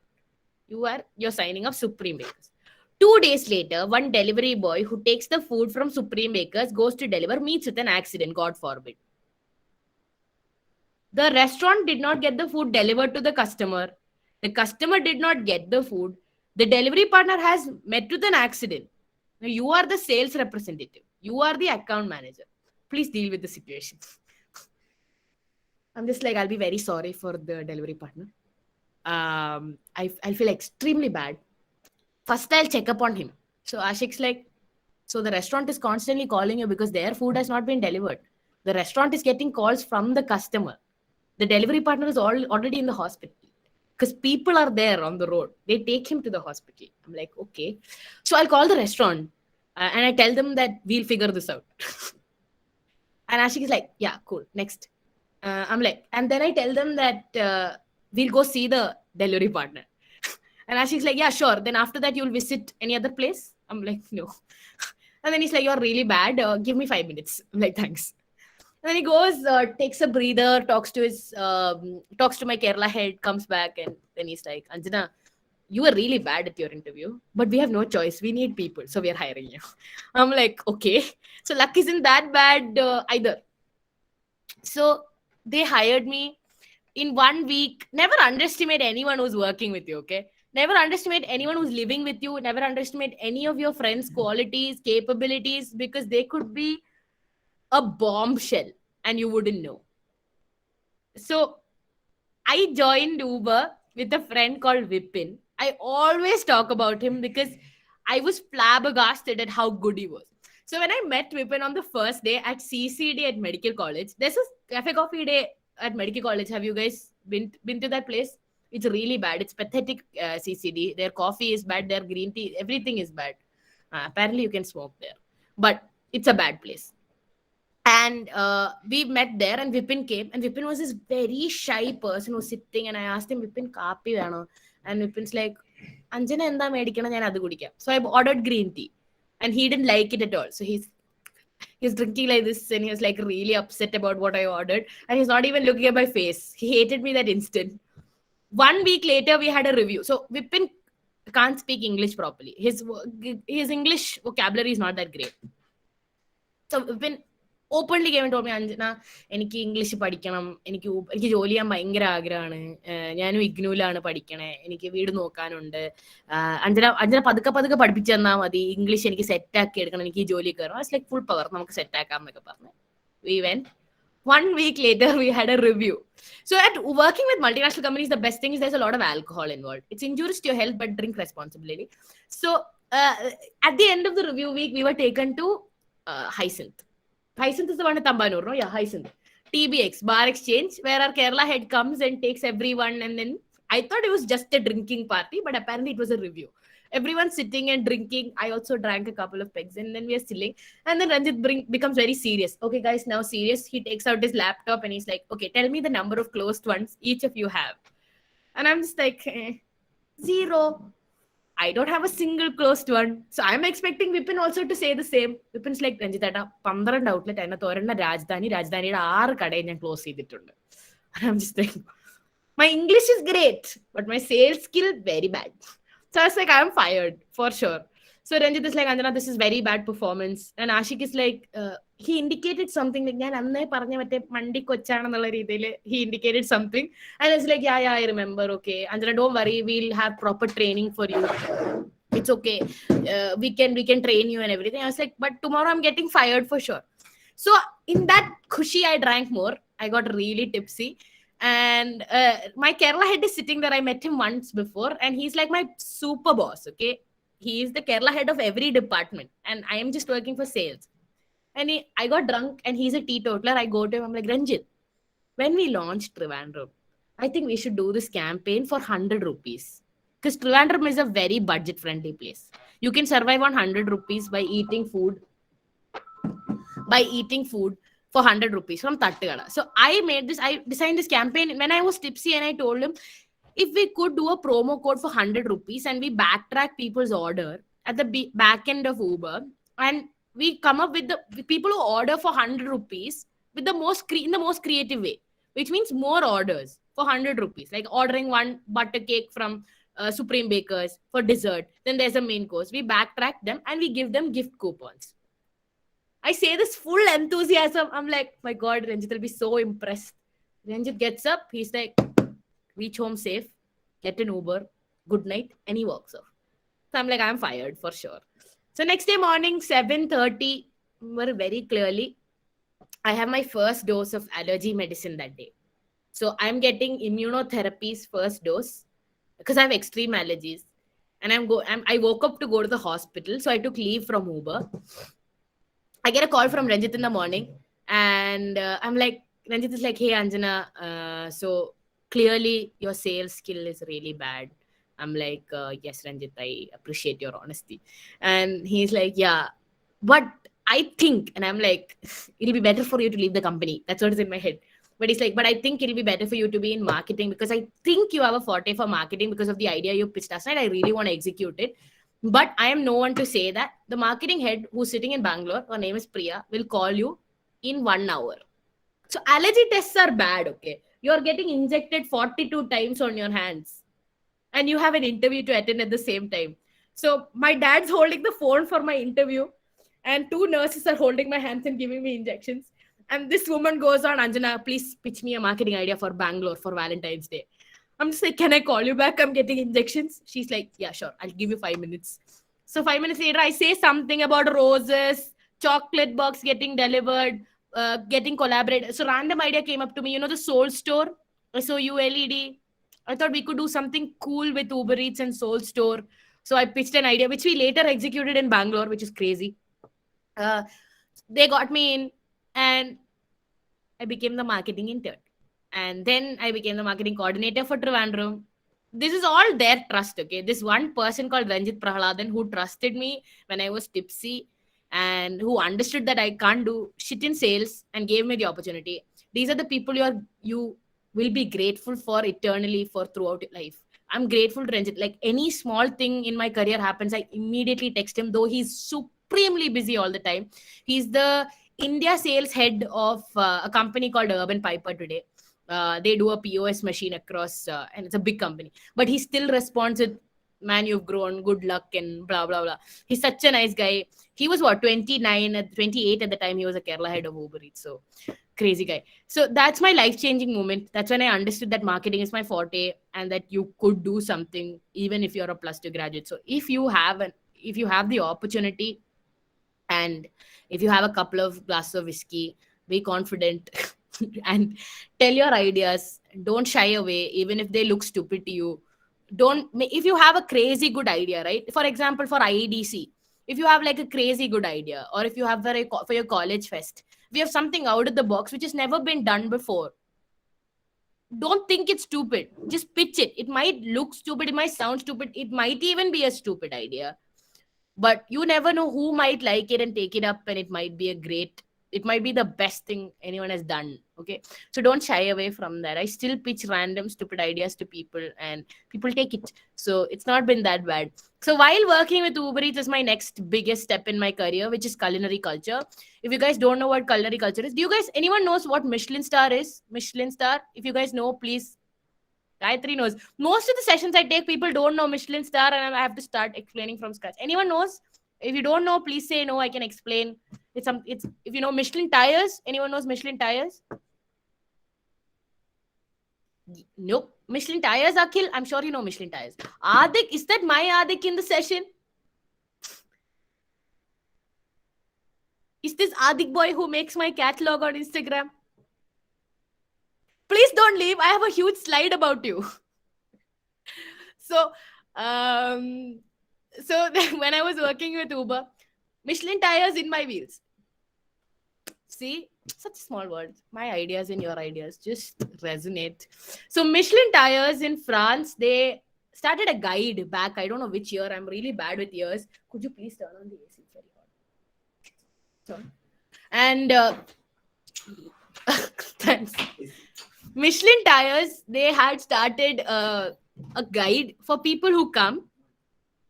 You're signing up Supreme Bakers. 2 days later, one delivery boy who takes the food from Supreme Bakers goes to deliver, meets with an accident, God forbid. The restaurant did not get the food delivered to the customer. The customer did not get the food. The delivery partner has met with an accident. Now, you are the sales representative. You are the account manager. Please deal with the situation. I'm just like, I'll be very sorry for the delivery partner. I'll feel extremely bad. First, I'll check up on him. So Ashik's like, so the restaurant is constantly calling you because their food has not been delivered. The restaurant is getting calls from the customer. The delivery partner is already in the hospital because people are there on the road. They take him to the hospital. I'm like, okay. So I'll call the restaurant and I tell them that we'll figure this out. And Ashik is like, yeah, cool. Next. I'm like, and then I tell them that we'll go see the delivery partner. And Ashik's like, yeah, sure. Then after that, you'll visit any other place? I'm like, no. And then he's like, you're really bad. Give me 5 minutes. I'm like, thanks. And then he goes, takes a breather, talks to my Kerala head, comes back, and then he's like, Anjana, you were really bad at your interview, but we have no choice. We need people, so we are hiring you. I'm like, okay. So luck isn't that bad either. So they hired me in 1 week. Never underestimate anyone who's working with you, okay? Never underestimate anyone who's living with you. Never underestimate any of your friends' qualities, capabilities, because they could be a bombshell and you wouldn't know. So I joined Uber with a friend called Vipin. I always talk about him because I was flabbergasted at how good he was. So when I met Vipin on the first day at CCD at Medical College, there's a cafe coffee day at Medical College. Have you guys been to that place? It's really bad. It's pathetic, CCD. Their coffee is bad. Their green tea, everything is bad. Apparently, you can smoke there. But it's a bad place. And we met there and Vipin came. And Vipin was this very shy person who was sitting. And I asked him, Vipin, kapi veno? And Vipin's like, Anjana enda medikana njan adu kudikam. So I ordered green tea. And he didn't like it at all. So he's drinking like this and he was like really upset about what I ordered. And he's not even looking at my face. He hated me that instant. 1 week later, we had a review. So Vipin can't speak English properly. His English vocabulary is not that great. So Vipin openly came and told me, Anjana, എനിക്ക് English പഠിക്കണം, എനിക്ക് ജോലി ചെയ്യാൻ ഭയങ്കര ആഗ്രഹമാണ്, ഞാനും ഇഗ്നൂലാണ് പഠിക്കണേ, എനിക്ക് വീട് നോക്കാനുണ്ട്, അഞ്ജന പതുക്കെ പഠിപ്പിച്ചു തന്നാൽ മതി, ഇംഗ്ലീഷ് എനിക്ക് സെറ്റ് ആക്കി എടുക്കണം, എനിക്ക് ഈ ജോലി കയറണം. ഇറ്റ്സ് ലൈക്ക് ഫുൾ പവർ, നമുക്ക് സെറ്റ് ആക്കാം എന്നൊക്കെ പറഞ്ഞു. We went. 1 week later, we had a review. So at working with multinational companies, the best thing is there's a lot of alcohol involved. It's injurious to your health, but drink responsibly. So at the end of the review week, we were taken to Hyacinth. Hyacinth is the one at Tambanur, no? Yeah, Hyacinth. TBX, Bar Exchange, where our Kerala head comes and takes everyone. And then I thought it was just a drinking party, but apparently it was a review. Everyone's sitting and drinking. I also drank a couple of pegs and then we are chilling. And then Ranjit becomes very serious. Okay, guys, now serious. He takes out his laptop and he's like, okay, tell me the number of closed ones each of you have. And I'm just like, 0. I don't have a single closed one. So I'm expecting Vipin also to say the same. Vipin's like, Ranjit, 12 outlet and Torana Rajdhani 6 kadayi ഞാൻ close ചെയ്തിട്ടുണ്ട്. And I'm just like, my English is great, but my sales skill very bad. So I was like, I'm fired for sure. So Ranjit is like, Anjana, this is very bad performance. And Ashik is like, he indicated something like, he indicated something. And it's like, yeah, I remember. Okay. Anjana, don't worry. We'll have proper training for you. It's okay. We can train you and everything. I was like, but tomorrow I'm getting fired for sure. So in that khushi, I drank more. I got really tipsy. And my Kerala head is sitting there. I met him once before. And he's like my super boss. Okay. He is the Kerala head of every department. And I am just working for sales. And I got drunk and he's a teetotaler. I go to him. I'm like, Ranjit, when we launched Trivandrum, I think we should do this campaign for 100 rupees. Because Trivandrum is a very budget friendly place. You can survive on 100 rupees by eating food for 100 rupees from Tattigala. So I designed this campaign when I was tipsy, and I told him, if we could do a promo code for 100 rupees and we backtrack people's order at the back end of Uber, and we come up with the people who order for 100 rupees with the in the most creative way, which means more orders for 100 rupees, like ordering one butter cake from Supreme Bakers for dessert. Then there's a main course. We backtrack them and we give them gift coupons. I say this full enthusiasm. I'm like, my God, Ranjit will be so impressed. Ranjit gets up. He's like, reach home safe, get an Uber, good night, and he walks off. So I'm like, I'm fired for sure. So next day morning, 7:30, very clearly, I have my first dose of allergy medicine that day. So I'm getting immunotherapy's first dose because I have extreme allergies. And I woke up to go to the hospital. So I took leave from Uber. I get a call from Ranjit in the morning, and I'm like, Ranjit is like, hey, Anjana, so clearly your sales skill is really bad. I'm like, yes, Ranjit, I appreciate your honesty. And he's like, yeah, but I think, and I'm like, it'll be better for you to leave the company. That's what is in my head. But he's like, but I think it'll be better for you to be in marketing, because I think you have a forte for marketing because of the idea you pitched last night. I really want to execute it. But I am no one to say that. The marketing head who's sitting in Bangalore, her name is Priya, will call you in 1 hour. So allergy tests are bad, okay? You're getting injected 42 times on your hands, and you have an interview to attend at the same time. So my dad's holding the phone for my interview, and 2 nurses are holding my hands and giving me injections. And this woman goes on, Anjana, please pitch me a marketing idea for Bangalore for Valentine's Day. I'm just like, can I call you back? I'm getting injections. She's like, yeah, sure. I'll give you 5 minutes. So 5 minutes later, I say something about roses, chocolate box getting delivered, getting collaborated. So random idea came up to me. You know, the Soul Store, SOULED. I thought we could do something cool with Uber Eats and Soul Store. So I pitched an idea, which we later executed in Bangalore, which is crazy. They got me in, and I became the marketing intern. And then I became the marketing coordinator for Trivandrum. This is all their trust, okay? This one person called Ranjit Prahaladan who trusted me when I was tipsy and who understood that I can't do shit in sales and gave me the opportunity. These are the people you will be grateful for eternally for throughout your life. I'm grateful to Ranjit. Like any small thing in my career happens, I immediately text him, though he's supremely busy all the time. He's the India sales head of a company called Urban Piper today. They do a POS machine across, and it's a big company. But he still responds with, man, you've grown, good luck, and blah, blah, blah. He's such a nice guy. He was 28 at the time he was a Kerala head of Uber Eats. So crazy guy. So that's my life-changing moment. That's when I understood that marketing is my forte and that you could do something even if you're a plus 2 graduate. So if you have the opportunity, and if you have a couple of glasses of whiskey, be confident and tell your ideas. Don't shy away, even if they look stupid to you. If you have a crazy good idea, right? For example, for IEDC, if you have like a crazy good idea, or if you have for your college fest, if you have something out of the box which has never been done before, don't think it's stupid. Just pitch it. It might look stupid, it might sound stupid, it might even be a stupid idea. But you never know who might like it and take it up, and it might be the best thing anyone has done. Okay. So don't shy away from that. I still pitch random stupid ideas to people and people take it. So it's not been that bad. So while working with Uber Eats is my next biggest step in my career, which is culinary culture. If you guys don't know what culinary culture is, anyone knows what Michelin star is? Michelin star? If you guys know, please. Gayatri knows. Most of the sessions I take, people don't know Michelin star, and I have to start explaining from scratch. Anyone knows? If you don't know, please say no. I can explain. It's if you know Michelin tires. Anyone knows Michelin tires? Nope. Michelin tires, Akhil. I'm sure you know Michelin tires. Adik, is that my Adik in the session? Is this Adik boy who makes my catalog on Instagram? Please don't leave. I have a huge slide about you. So when I was working with Uber, Michelin tires in my wheels. See, such small words. My ideas and your ideas just resonate. So Michelin tires in France, they started a guide back. I don't know which year. I'm really bad with years. Could you please turn on the AC? It's very hot. Sorry. And thanks. Michelin Tires, they had started a guide for people who come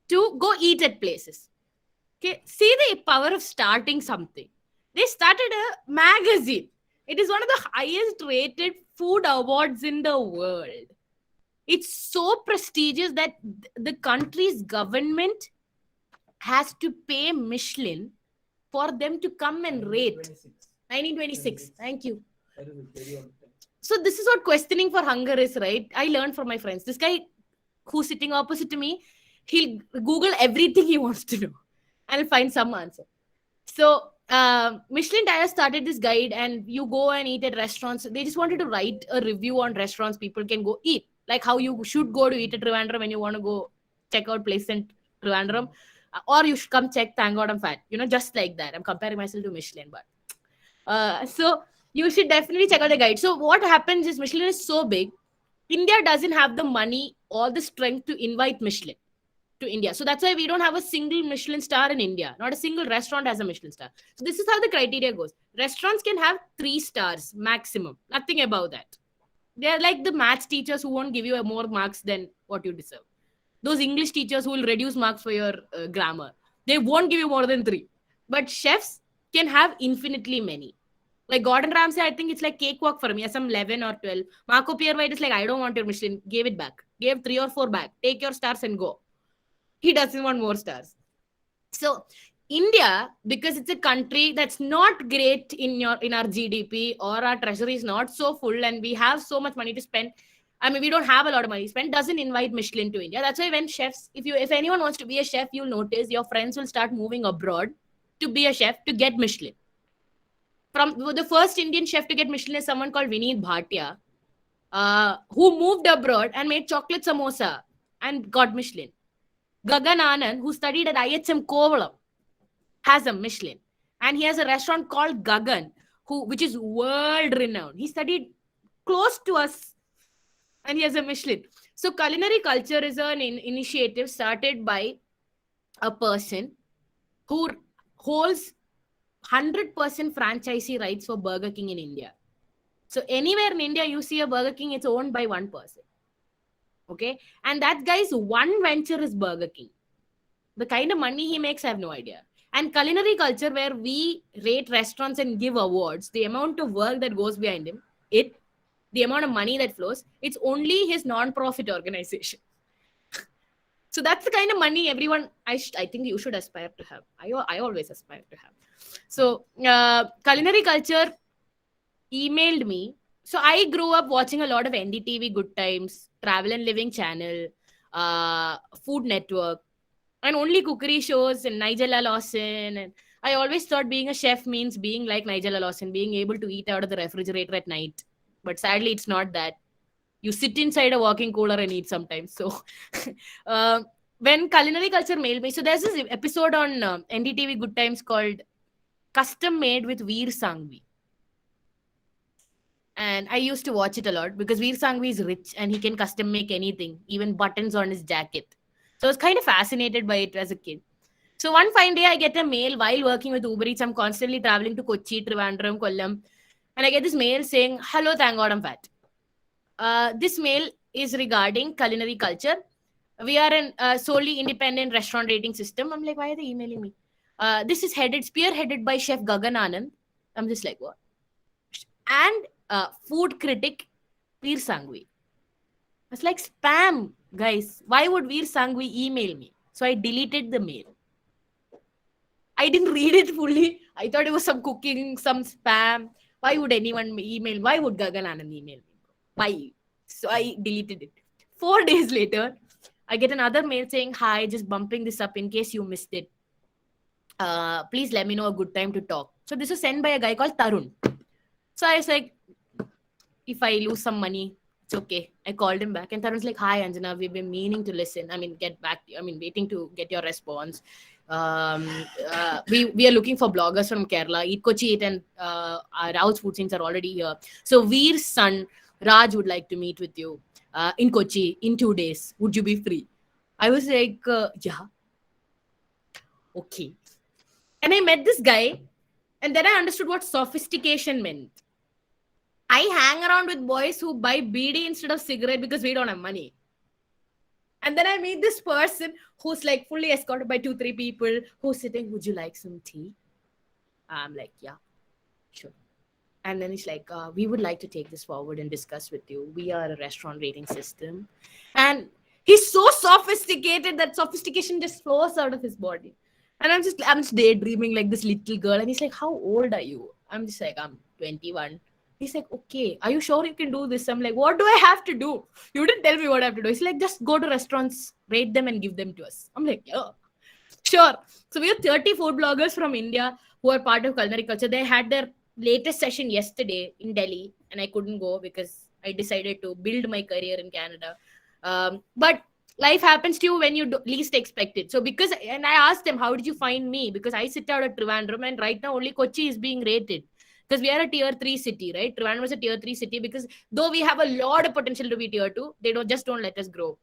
to go eat at places. Okay, see the power of starting something. They started a magazine. It is one of the highest rated food awards in the world. It's so prestigious that the country's government has to pay Michelin for them to come and rate. 1926. Thank you. So this is what questioning for hunger is, right? I learned from my friends. This guy who's sitting opposite to me, he'll Google everything he wants to know and he'll find some answer. So Michelin Tires started this guide, and you go and eat at restaurants. They just wanted to write a review on restaurants people can go eat, like how you should go to eat at Trivandrum when you want to go check out place in Trivandrum, or you should come check Thank God I'm Fat. Just like that. I'm comparing myself to Michelin, but so you should definitely check out the guide. So what happens is Michelin is so big, India doesn't have the money or the strength to invite Michelin to India. So that's why we don't have a single Michelin star in India. Not a single restaurant has a Michelin star. So this is how the criteria goes. Restaurants can have 3 stars maximum. Nothing above that. They're like the maths teachers who won't give you more marks than what you deserve. Those English teachers who will reduce marks for your grammar. They won't give you more than 3. But chefs can have infinitely many. Like Gordon Ramsay, I think it's like cakewalk for me. Some 11 or 12. Marco Pierre White is like, I don't want your Michelin. Gave it back. Gave 3 or 4 back. Take your stars and go. He doesn't want more stars. So India, because it's a country that's not great in our GDP, or our treasury is not so full and we have so much money to spend. I mean, we don't have a lot of money to spend, doesn't invite Michelin to India. That's why when chefs, if anyone wants to be a chef, you'll notice your friends will start moving abroad to be a chef to get Michelin. From the first Indian chef to get Michelin is someone called Vineet Bhatia, who moved abroad and made chocolate samosa and got Michelin. Gagan Anand, who studied at IHM Kovalam, has a Michelin. And he has a restaurant called Gagan, which is world renowned. He studied close to us and he has a Michelin. So culinary culture is an initiative started by a person who holds 100% franchisee rights for Burger King in India. So anywhere in India you see a Burger King, it's owned by one person. Okay, and that guy's one venture is Burger King. The kind of money he makes, I have no idea. And culinary culture, where we rate restaurants and give awards, the amount of work that goes behind him, the amount of money that flows, it's only his non-profit organization. So that's the kind of money everyone, I think you should aspire to have. I always aspire to have. So culinary culture emailed me. So I grew up watching a lot of NDTV Good Times, Travel and Living Channel, Food Network, and only cookery shows and Nigella Lawson. And I always thought being a chef means being like Nigella Lawson, being able to eat out of the refrigerator at night. But sadly, it's not that. You sit inside a walking cooler and eat sometimes. So when culinary culture mailed me, so there's this episode on NDTV Good Times called Custom Made with Veer Sanghvi. And I used to watch it a lot because Veer Sanghvi is rich and he can custom make anything, even buttons on his jacket. So I was kind of fascinated by it as a kid. So one fine day, I get a mail while working with Uber Eats. I'm constantly traveling to Kochi, Trivandrum, Kollam. And I get this mail saying, hello, thank God I'm fat. This mail is regarding culinary culture. We are a solely independent restaurant rating system. I'm like, why are they emailing me? This is spearheaded by Chef Gagan Anand. I'm just like, what? And food critic Veer Sanghvi. It's like spam, guys. Why would Veer Sanghvi email me? So I deleted the mail. I didn't read it fully. I thought it was some cooking, some spam. Why would anyone email? Why would Gagan Anand email me? Why? So I deleted it. 4 days later, I get another mail saying, hi, just bumping this up in case you missed it. Please let me know a good time to talk. So this was sent by a guy called Tarun. So I was like, if I lose some money, it's okay. I called him back and Tarun's like, hi, Anjana, we've been meaning to listen. Get back to you. Waiting to get your response. We are looking for bloggers from Kerala. Eat Kochi Eat and Rao's Food Scenes are already here. So Veer's son, Raj, would like to meet with you. in Kochi in 2 days. Would you be free? I was like, yeah, okay. And I met this guy, and then I understood what sophistication meant. I hang around with boys who buy BD instead of cigarette because we don't have money. And then I meet this person who's like fully escorted by 2-3 people who's sitting, would you like some tea? I'm like, yeah, sure. And then he's like, we would like to take this forward and discuss with you. We are a restaurant rating system. And he's so sophisticated that sophistication just flows out of his body. And I'm just daydreaming like this little girl. And he's like, how old are you? I'm just like, I'm 21. He's like, okay, are you sure you can do this? I'm like, what do I have to do? You didn't tell me what I have to do. He's like, just go to restaurants, rate them and give them to us. I'm like, yeah, sure. So we have 30 food bloggers from India who are part of culinary culture. They had their latest session yesterday in Delhi and I couldn't go because I decided to build my career in Canada. But life happens to you when you least expect it. So and I asked them, how did you find me? Because I sit out at Trivandrum and right now only Kochi is being rated. Because we are a tier 3 city, right? Trivandrum was a tier 3 city because though we have a lot of potential to be tier 2, they don't let us grow.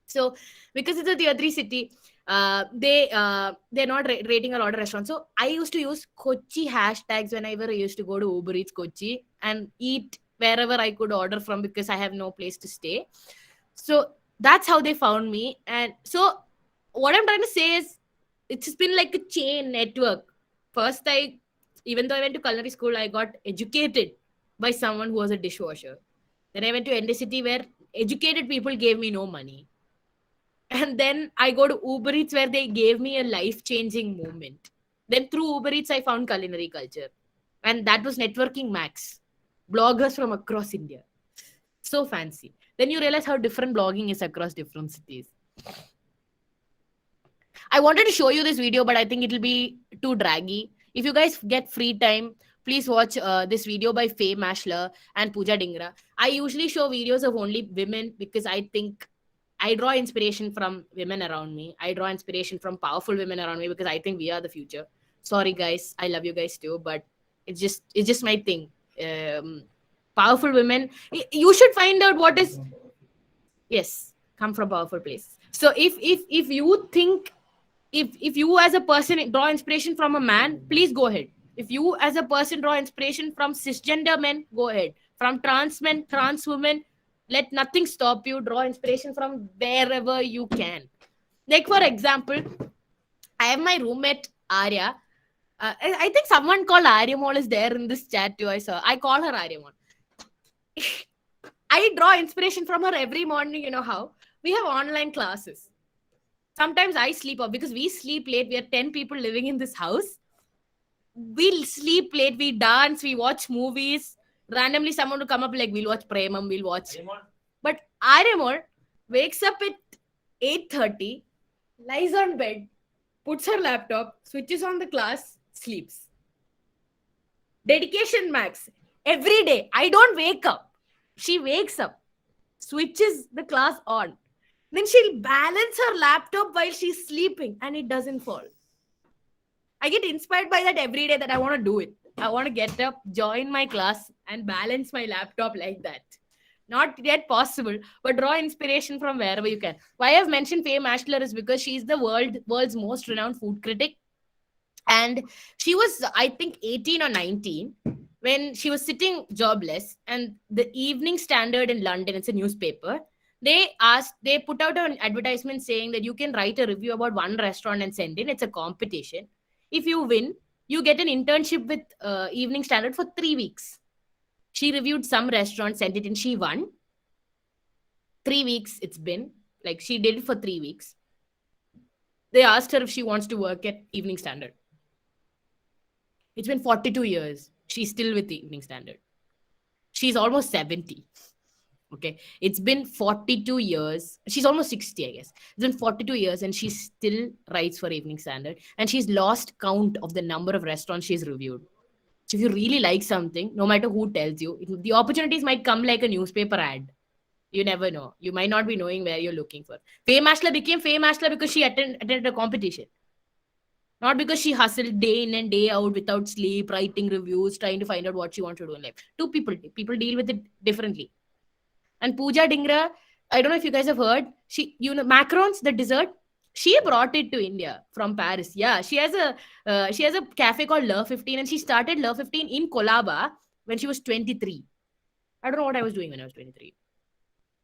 So because it's a tier 3 city, they're not rating a lot of restaurants. So I used to use Kochi hashtags whenever I used to go to Uber Eats Kochi and eat wherever I could order from because I have no place to stay. So that's how they found me. And so what I'm trying to say is it's been like a chain network. First, even though I went to culinary school, I got educated by someone who was a dishwasher. Then I went to Endicity where educated people gave me no money. And then I go to Uber Eats where they gave me a life-changing moment. Then through Uber Eats, I found culinary culture. And that was networking max. Bloggers from across India. So fancy. Then you realize how different blogging is across different cities. I wanted to show you this video, but I think it'll be too draggy. If you guys get free time, please watch this video by Faye Mashler and Pooja Dingra. I usually show videos of only women because I think I draw inspiration from women around me. I draw inspiration from powerful women around me because I think we are the future. Sorry, guys. I love you guys too, but it's just my thing. Powerful women. You should find out what is. Yes, come from powerful place. So if you think if you as a person draw inspiration from a man, please go ahead. If you as a person draw inspiration from cisgender men, go ahead. From trans men, trans women, let nothing stop you. Draw inspiration from wherever you can. Like for example, I have my roommate Arya. I think someone called Aryamol is there in this chat too. I call her Aryamol. I draw inspiration from her every morning. You know how? We have online classes. Sometimes I sleep off because we sleep late. We are 10 people living in this house. We'll sleep late. We dance. We watch movies. Randomly, someone will come up like, we'll watch Premam. We'll watch. But Aryamol wakes up at 8:30, lies on bed, puts her laptop, switches on the class, sleeps. Dedication max. Every day. I don't wake up. She wakes up, switches the class on. Then she'll balance her laptop while she's sleeping and it doesn't fall. I get inspired by that every day that I want to do it. I want to get up, join my class and balance my laptop like that. Not yet possible, but draw inspiration from wherever you can. Why I've mentioned Faye Mashler is because she's the world's most renowned food critic. And she was, I think, 18 or 19 when she was sitting jobless. And the Evening Standard in London, it's a newspaper, they put out an advertisement saying that you can write a review about one restaurant and send in. It's a competition. If you win, you get an internship with Evening Standard for 3 weeks. She reviewed some restaurants, sent it in. She won. 3 weeks it's been. Like she did it for 3 weeks. They asked her if she wants to work at Evening Standard. It's been 42 years. She's still with the Evening Standard. She's almost 70. Okay. It's been 42 years. She's almost 60, I guess. It's been 42 years and she still writes for Evening Standard. And she's lost count of the number of restaurants she's reviewed. So if you really like something, no matter who tells you, the opportunities might come like a newspaper ad. You never know. You might not be knowing where you're looking for. Faye Mashler became Faye Mashler because she attended a competition. Not because she hustled day in and day out without sleep, writing reviews, trying to find out what she wants to do in life. People deal with it differently. And Pooja Dhingra, I don't know if you guys have heard, macarons, the dessert, she brought it to India from Paris. Yeah, she has a cafe called Love 15, and she started Love 15 in Kolaba when she was 23. I don't know what I was doing when I was 23.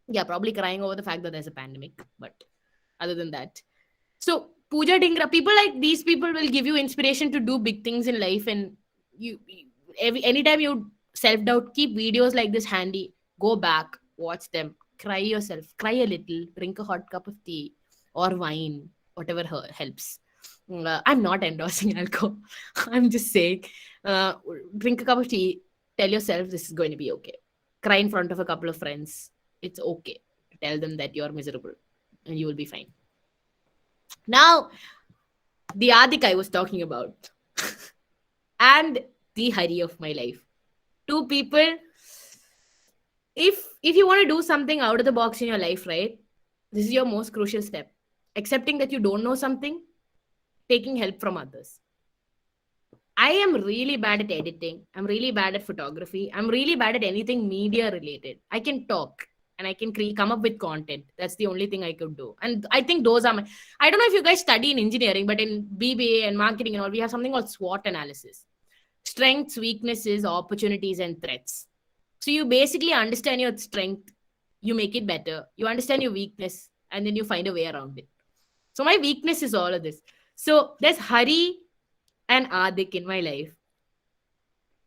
Yeah, probably crying over the fact that there's a pandemic, but other than that. So Pooja Dhingra, people like these people will give you inspiration to do big things in life, and anytime you self-doubt, keep videos like this handy, go back, watch them, cry yourself, cry a little, drink a hot cup of tea or wine, whatever helps. I'm not endorsing alcohol. I'm just saying, drink a cup of tea, tell yourself this is going to be okay. Cry in front of a couple of friends. It's okay. Tell them that you're miserable and you will be fine. Now, the Adik I was talking about and the Hari of my life. Two people. If you want to do something out of the box in your life, right? This is your most crucial step. Accepting that you don't know something, taking help from others. I am really bad at editing. I'm really bad at photography. I'm really bad at anything media related. I can talk and I can come up with content. That's the only thing I could do. And I think those are I don't know if you guys study in engineering, but in BBA and marketing and all, we have something called SWOT analysis. Strengths, weaknesses, opportunities, and threats. So you basically understand your strength, you make it better. You understand your weakness, and then you find a way around it. So my weakness is all of this. So there's Hari and Adik in my life.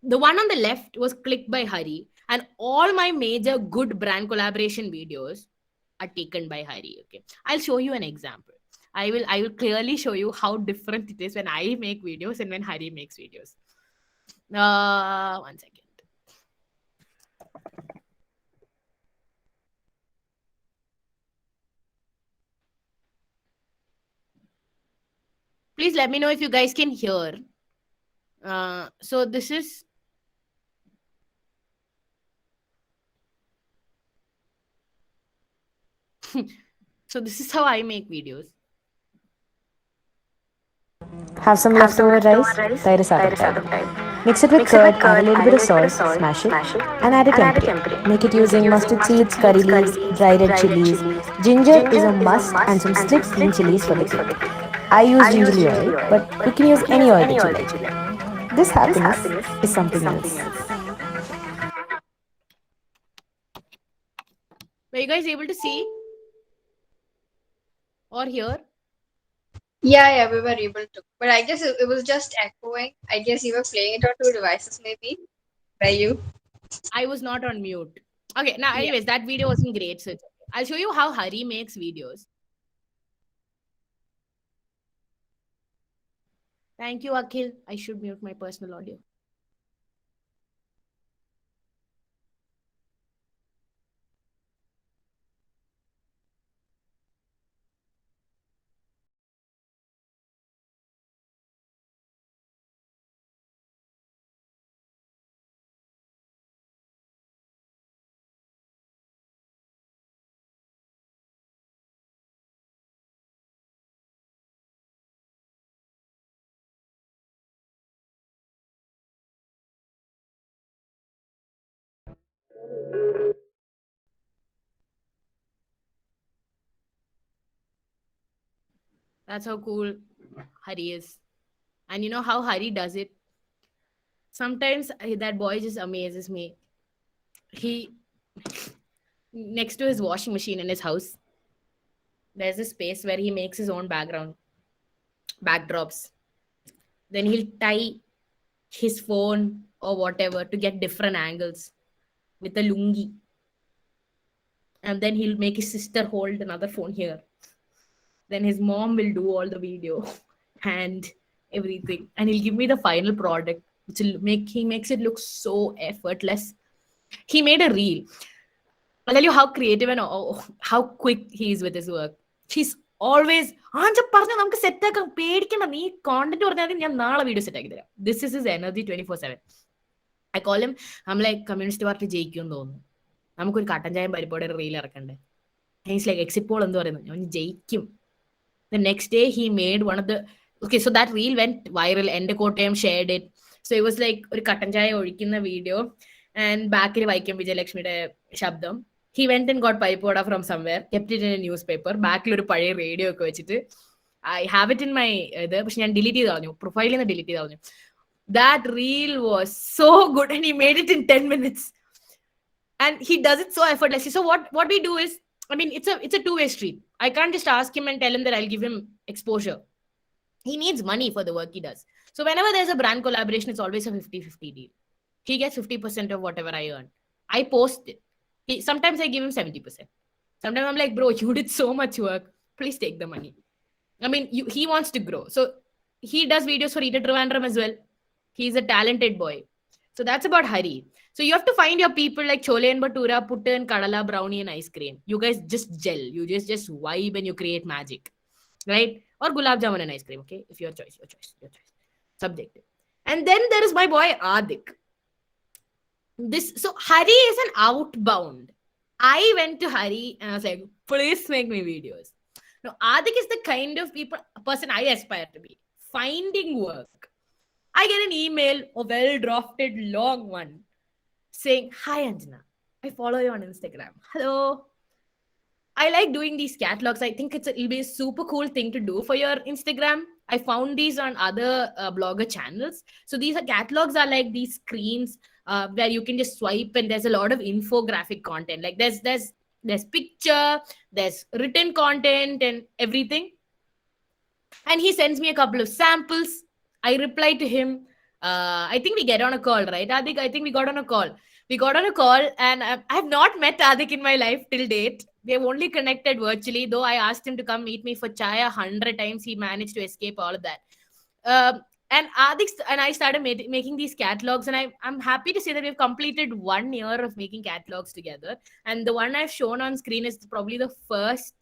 The one on the left was clicked by Hari, and all my major good brand collaboration videos are taken by Hari. Okay, I'll show you an example. I will clearly show you how different it is when I make videos and when Hari makes videos. 1 second. Please let me know if you guys can hear. So this is so this is how I make videos.
Have some leftover rice, tire sadam. Mix it with curd, add a little bit of salt, smash it, and add a tempeh. Make it using mustard seeds, curry leaves, dry red chilies. Ginger is a must, and some split green chilies for the kick. I use ginger oil, but you can use any oil that you like. This happiness is something else.
Were you guys able to see or hear?
Yeah, we were able to. But I guess it was just echoing. I guess you were playing it on two devices, maybe. Were you?
I was not on mute. Okay, now, anyways, that video wasn't great. So I'll show you how Hari makes videos. Thank you, Akhil. I should mute my personal audio. That's how cool Hari is. And you know how Hari does it? Sometimes that boy just amazes me. He, next to his washing machine in his house, there's a space where he makes his own backdrops. Then he'll tie his phone or whatever to get different angles with a lungi. And then he'll make his sister hold another phone here. Then his mom will do all the video and everything. And he'll give me the final product, which he makes it look so effortless. He made a reel. I'll tell you how creative and how quick he is with his work. He's always, this is his energy 24/7. I call him, I'm like, Communist Party ജയിക്കും തോന്നുന്നു, നമുക്കൊരു കട്ടൻ ചായം പരിപ്പോടെ reel ഇറക്കണ്ടേ. He's like, exit poll എന്ത് പറയുന്നു, ഞാൻ ജയിക്കും. The next day he made one of the, okay, so that reel went viral. Ende Kottayam shared it. So it was like ഒരു കട്ടൻ ചായ ഒഴിക്കുന്ന video, and back in Vaikam Vijayalakshmiയുടെ ശബ്ദം, He went and got pipe from somewhere, kept it in a newspaper, back ഒരു പഴയ radio ഒക്കെ വെച്ചിട്ട് I have it in my പക്ഷെ ഞാൻ ഡിലീറ്റ് ചെയ്ത് കളഞ്ഞു, പ്രൊഫൈലിൽ നിന്ന് ഡിലീറ്റ് ചെയ്ത് കളഞ്ഞു. That reel was so good and he made it in 10 minutes. And he does it so effortlessly. So what we do is, I mean, it's a two-way street. I can't just ask him and tell him that I'll give him exposure. He needs money for the work he does. So whenever there's a brand collaboration, it's always a 50-50 deal. He gets 50% of whatever I earn. I post it. Sometimes I give him 70%. Sometimes I'm like, bro, you did so much work. Please take the money. I mean, he wants to grow. So he does videos for Eat at Trivandrum as well. He's a talented boy. So that's about Hari. So you have to find your people like Chole and Bhatura, Putta and Kadala, Brownie and ice cream. You guys just gel. You just vibe and you create magic. Right? Or Gulab Jamun and ice cream. Okay? If your choice. Subjective. And then there is my boy Adik. So Hari is an outbound. I went to Hari and I was like, please make me videos. Now, Adik is the kind of person I aspire to be. Finding work. I get an email, a well-drafted long one, saying, hi, Anjana. I follow you on Instagram. Hello. I like doing these catalogs. I think it'll be a super cool thing to do for your Instagram. I found these on other blogger channels. So these catalogs are like these screens where you can just swipe and there's a lot of infographic content. Like there's picture, there's written content and everything. And he sends me a couple of samples. I reply to him. I think we get on a call, right, Adik? I think we got on a call. And I have not met Adik in my life till date. We have only connected virtually, though I asked him to come meet me for chai 100 times. He managed to escape all of that. And Adik and I started making these catalogs, and I'm happy to say that we've completed 1 year of making catalogs together. And the one I've shown on screen is probably the first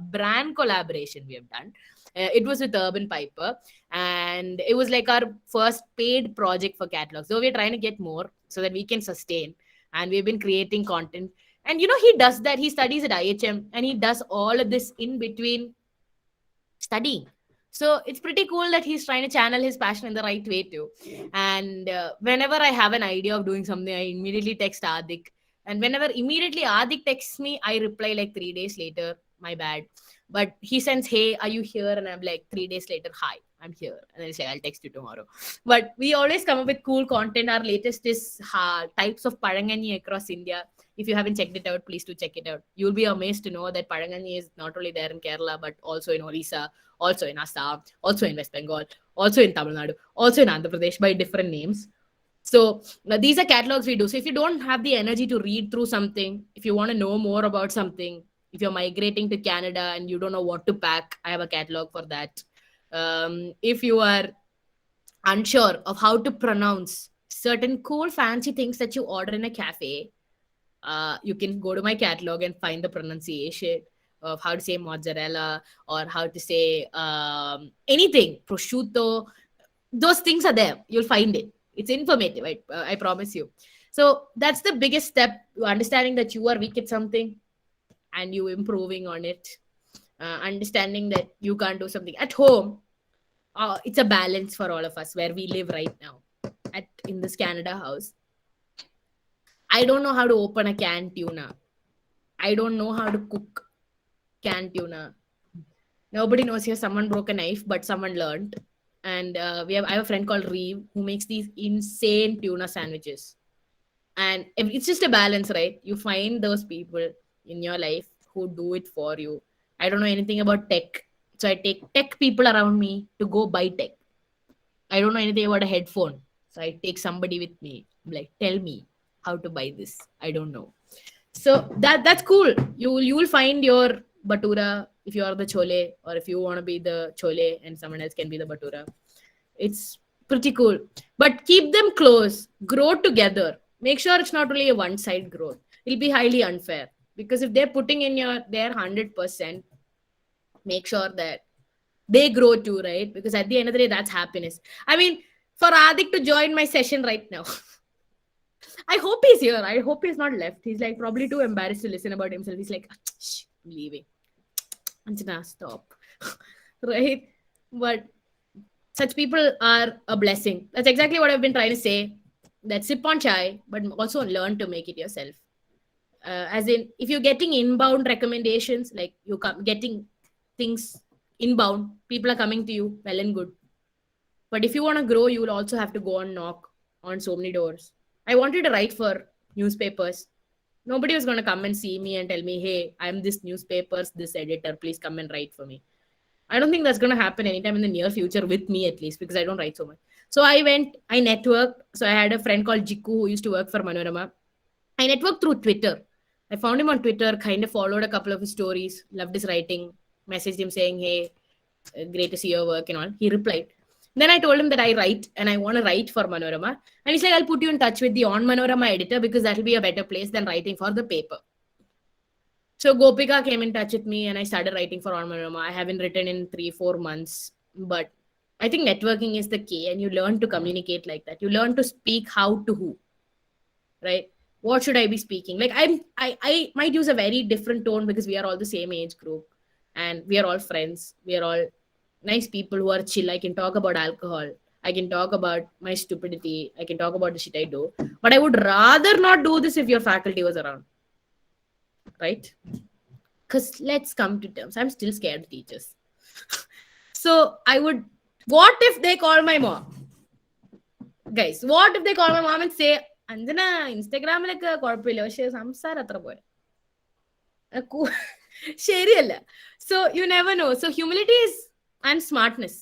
brand collaboration we have done. It was with Urban Piper, and it was like our first paid project for catalogs. So we're trying to get more so that we can sustain, and we've been creating content. And he does that. He studies at IHM, and he does all of this in between studying. So it's pretty cool that he's trying to channel his passion in the right way too. And whenever I have an idea of doing something, I immediately text Adik. And whenever immediately Adik texts me, I reply like 3 days later, my bad. But he sends, hey, are you here? And I'm like 3 days later, hi, I'm here. And then I say, I'll text you tomorrow. But we always come up with cool content. Our latest is types of Paranganyi across India. If you haven't checked it out, please do check it out. You'll be amazed to know that Paranganyi is not only there in Kerala, but also in Orissa, also in Assam, also in West Bengal, also in Tamil Nadu, also in Andhra Pradesh by different names. So these are catalogs we do. So if you don't have the energy to read through something, if you want to know more about something, if you're migrating to Canada and you don't know what to pack, I have a catalog for that. If you are unsure of how to pronounce certain cool fancy things that you order in a cafe, you can go to my catalog and find the pronunciation of how to say mozzarella or how to say anything, prosciutto. Those things are there. You'll find it. It's informative, I promise you. So that's the biggest step, understanding that you are weak at something and you improving on it. Understanding that you can't do something at home. It's a balance for all of us where we live right now in this Canada house. I don't know how to open a canned tuna. I don't know how to cook canned tuna. Nobody knows here. Someone broke a knife, but someone learned. And I have a friend called Reeve who makes these insane tuna sandwiches. And it's just a balance, right? You find those people in your life who do it for you. I don't know anything about tech, so I take tech people around me to go buy tech. I don't know anything about a headphone, so I take somebody with me. I'm like, tell me how to buy this. I don't know. So that's cool. You will find your Bhatura if you are the Chole, or if you want to be the Chole and someone else can be the Bhatura. It's pretty cool. But keep them close. Grow together. Make sure it's not really a one-side growth. It'll be highly unfair. Because if they're putting in their 100%, make sure that they grow too, right? Because at the end of the day, that's happiness. I mean, for Adik to join my session right now, I hope he's here. I hope he's not left. He's like probably too embarrassed to listen about himself. He's like, shh, I'm leaving. Anjana, stop. Right? But such people are a blessing. That's exactly what I've been trying to say. That sip on chai, but also learn to make it yourself. As in, if you're getting inbound recommendations, like you're getting things inbound, people are coming to you, well and good. But if you want to grow, you will also have to go and knock on so many doors. I wanted to write for newspapers. Nobody was going to come and see me and tell me, hey, I'm this newspaper's this editor, please come and write for me. I don't think that's going to happen anytime in the near future, with me at least, because I don't write so much. So I networked. So I had a friend called Jiku who used to work for Manorama. I networked through Twitter. I found him on Twitter, kind of followed a couple of his stories, loved his writing, messaged him saying, hey, great to see your work and all. He replied. Then I told him that I write and I want to write for Manorama. And he's like, I'll put you in touch with the On Manorama editor because that'll be a better place than writing for the paper. So Gopika came in touch with me and I started writing for On Manorama. I haven't written in 3-4 months, but I think networking is the key, and you learn to communicate like that. You learn to speak how to who, right? What should I be speaking? Like I might use a very different tone because we are all the same age group and we are all friends. We are all nice people who are chill. I can talk about alcohol. I can talk about my stupidity. I can talk about the shit I do. But I would rather not do this if your faculty was around. Right? Because let's come to terms. I'm still scared of teachers. So what if they call my mom? Guys, what if they call my mom and say, Anjana, Instagramilekku കുഴപ്പമില്ല പക്ഷേ സംസാരം അത്ര പോരെ. ശരിയല്ല. So you never know. So humility is and smartness.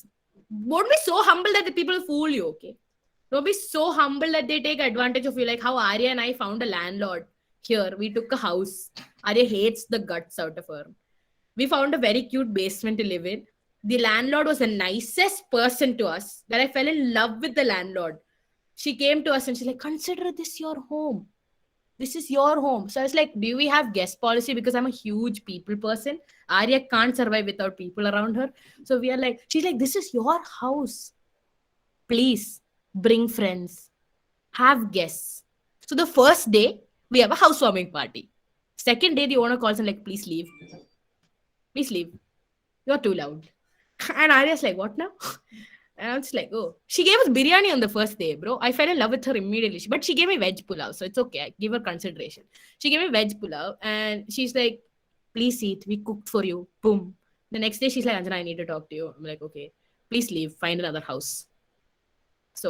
Don't be so humble that the people fool you, okay? Don't be so humble that they take advantage of you. Like how Arya and I found a landlord here. We took a house. Arya hates the guts out of her. We found a very cute basement to live in. The landlord was the nicest person to us that I fell in love with the landlord. She came to us and she's like, consider this your home. This is your home. So I was like, do we have guest policy? Because I'm a huge people person. Arya can't survive without people around her. So we are like, she's like, this is your house. Please bring friends. Have guests. So the first day, we have a housewarming party. Second day, the owner calls and like, please leave. Please leave. You're too loud. And Arya's like, what now? And I was like, oh, she gave us biryani on the first day, bro. I fell in love with her immediately. But she gave me veg pulao, so it's okay. I give her consideration. She gave me veg pulao, and she's like, please eat. We cooked for you. Boom. The next day, she's like, Anjana, I need to talk to you. I'm like, okay, please leave. Find another house. So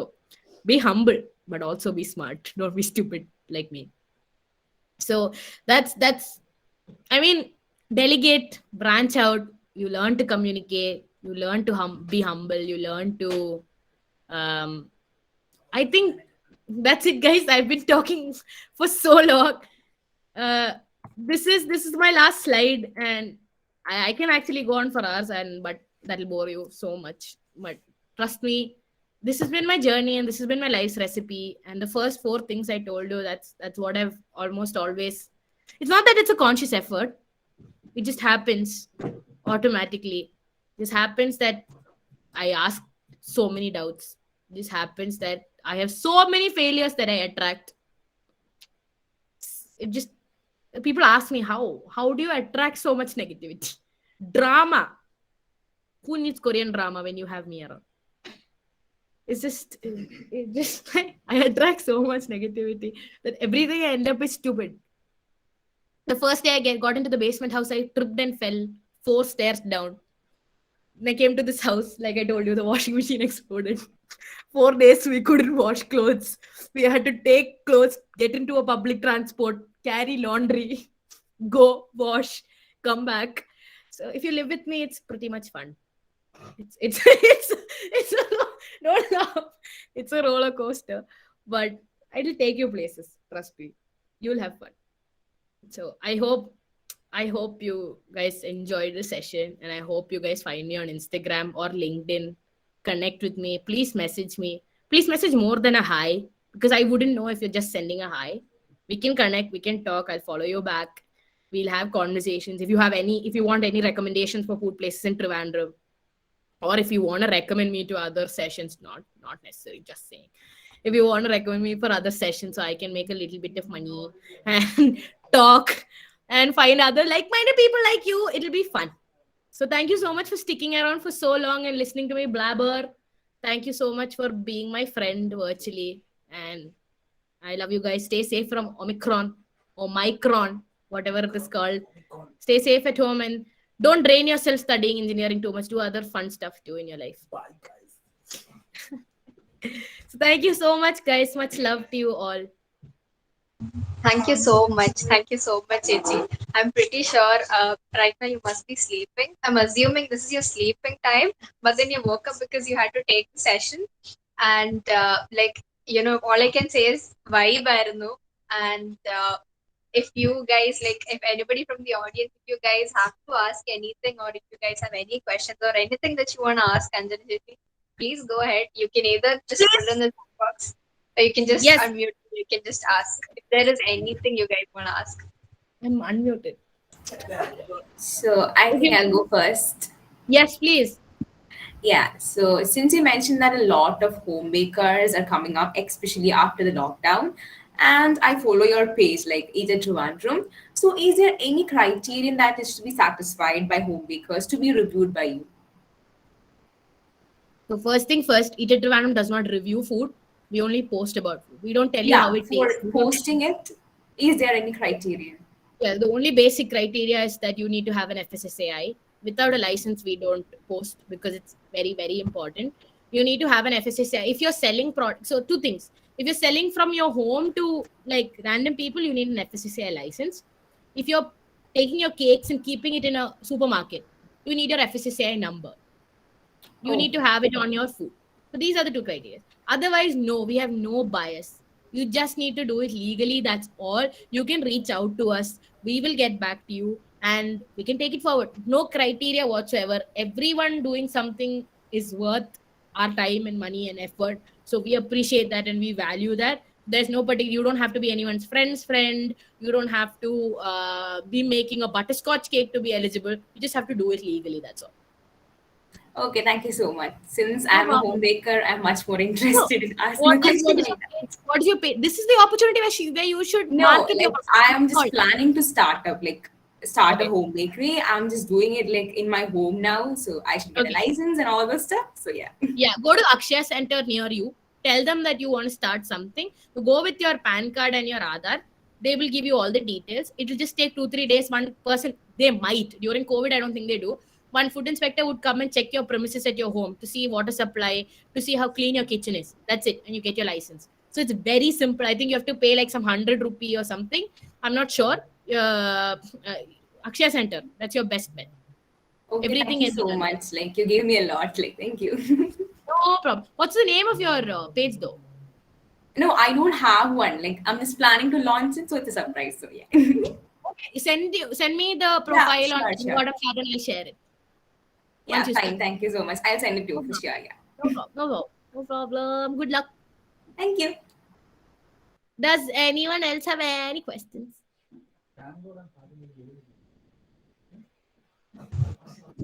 be humble, but also be smart. Don't be stupid like me. So that's. I mean, delegate, branch out. You learn to communicate. You learn to be humble. You learn to I think that's it, guys. I've been talking for so long. This is my last slide, and I can actually go on for hours, but that'll bore you so much. But trust me, this has been my journey, and this has been my life's recipe. And the first 4 things I told you, that's what I've almost always. It's not that it's a conscious effort. It just happens automatically. This happens that I ask so many doubts. This happens that I have so many failures that I attract. It just, people ask me, how do you attract so much negativity? Drama. Who needs Korean drama when you have me around? It's just I attract so much negativity that everything I end up is stupid. The first day I got into the basement house, I tripped and fell 4 stairs down. When I came to this house, like I told you, the washing machine exploded. 4 days we couldn't wash clothes. We had to take clothes, get into a public transport, carry laundry, go wash, come back. So if you live with me, it's pretty much fun. Don't laugh. It's a roller coaster, but it'll take you places. Trust me, you'll have fun. So I hope you guys enjoyed the session, and I hope you guys find me on Instagram or LinkedIn. Connect with me. Please message me. Please message more than a hi, because I wouldn't know if you're just sending a hi. We can connect. We can talk. I'll follow you back. We'll have conversations. If you want any recommendations for food places in Trivandrum, or if you want to recommend me to other sessions, not necessary, just saying. If you want to recommend me for other sessions so I can make a little bit of money and talk and find other like-minded people like you, it'll be fun. So thank you so much for sticking around for so long and listening to me blabber. Thank you so much for being my friend virtually. And I love you guys. Stay safe from Omicron. or Micron, whatever it is called. Stay safe at home and don't drain yourself studying engineering too much. Do other fun stuff too in your life.
Bye, guys.
So thank you so much, guys. Much love to you all.
Thank you so much. Thank you so much, Eji. I'm pretty sure right now you must be sleeping. I'm assuming this is your sleeping time, but then you woke up because you had to take the session. And all I can say is vibe ആയിരുന്നു. And if you guys, like, if anybody from the audience, if you guys have to ask anything, or if you guys have any questions or anything that you want to ask Anjali Jyoti, please go ahead. You can either just put it in the chat box, or you can just
Yes.
unmute. You can just ask if there is anything you guys want to ask.
I'm unmuted.
So I think I'll go first.
Yes, please.
Yeah, so since you mentioned that a lot of home bakers are coming up, especially after the lockdown, and I follow your page like Eat at Trivandrum. So is there any criterion that is to be satisfied by home bakers to be reviewed by you?
So first thing first, Eat at Trivandrum does not review food. We only post about food. We don't tell you how it
for
tastes.
posting it, is there any criterion?
Yeah, the only basic criteria is that you need to have an FSSAI. Without a license, we don't post because it's very, very important. You need to have an FSSAI. If you're selling products, so two things. If you're selling from your home to like random people, you need an FSSAI license. If you're taking your cakes and keeping it in a supermarket, you need your FSSAI number. You need to have it on your food. So these are the two criteria. Otherwise, no, we have no bias. You just need to do it legally. That's all. You can reach out to us. We will get back to you and we can take it forward. No criteria whatsoever. Everyone doing something is worth our time and money and effort. So we appreciate that and we value that. There's no particular, you don't have to be anyone's friend's friend. You don't have to be making a butterscotch cake to be eligible. You just have to do it legally. That's all.
Okay, thank you so much. Since I'm a home baker, I'm much more interested in asking
What
a question.
is your pay? This is the opportunity where you should
No,
market
like
your
I am just planning to start a
Okay.
home bakery. I'm just doing it like in my home now, so I should get a
Okay.
license and all those stuff. So yeah.
Yeah, go to Akshaya Center near you. Tell them that you want to start something. You go with your PAN card and your Aadhaar. They will give you all the details. It will just take 2-3 days. One person, they might. During COVID, I don't think they do. One food inspector would come and check your premises at your home to see water supply, to see how clean your kitchen is. That's it. And you get your license. So it's very simple. I think you have to pay like some 100 rupee or something. I'm not sure. Akshaya Center. That's your best bet.
Okay,
Everything
thank you
is
so
done.
much. Like you gave me a lot. Like thank you.
No problem. What's the name of your page though?
No, I don't have one. Like I'm just planning to launch it, so it's a surprise. So yeah.
Okay. Send me the profile on
sure.
WhatsApp and I'll share it.
Yeah,
Once you
fine.
start.
Thank you so much. I'll send it to you for sure. Yeah.
No problem. Good luck.
Thank you.
Does anyone else have any questions?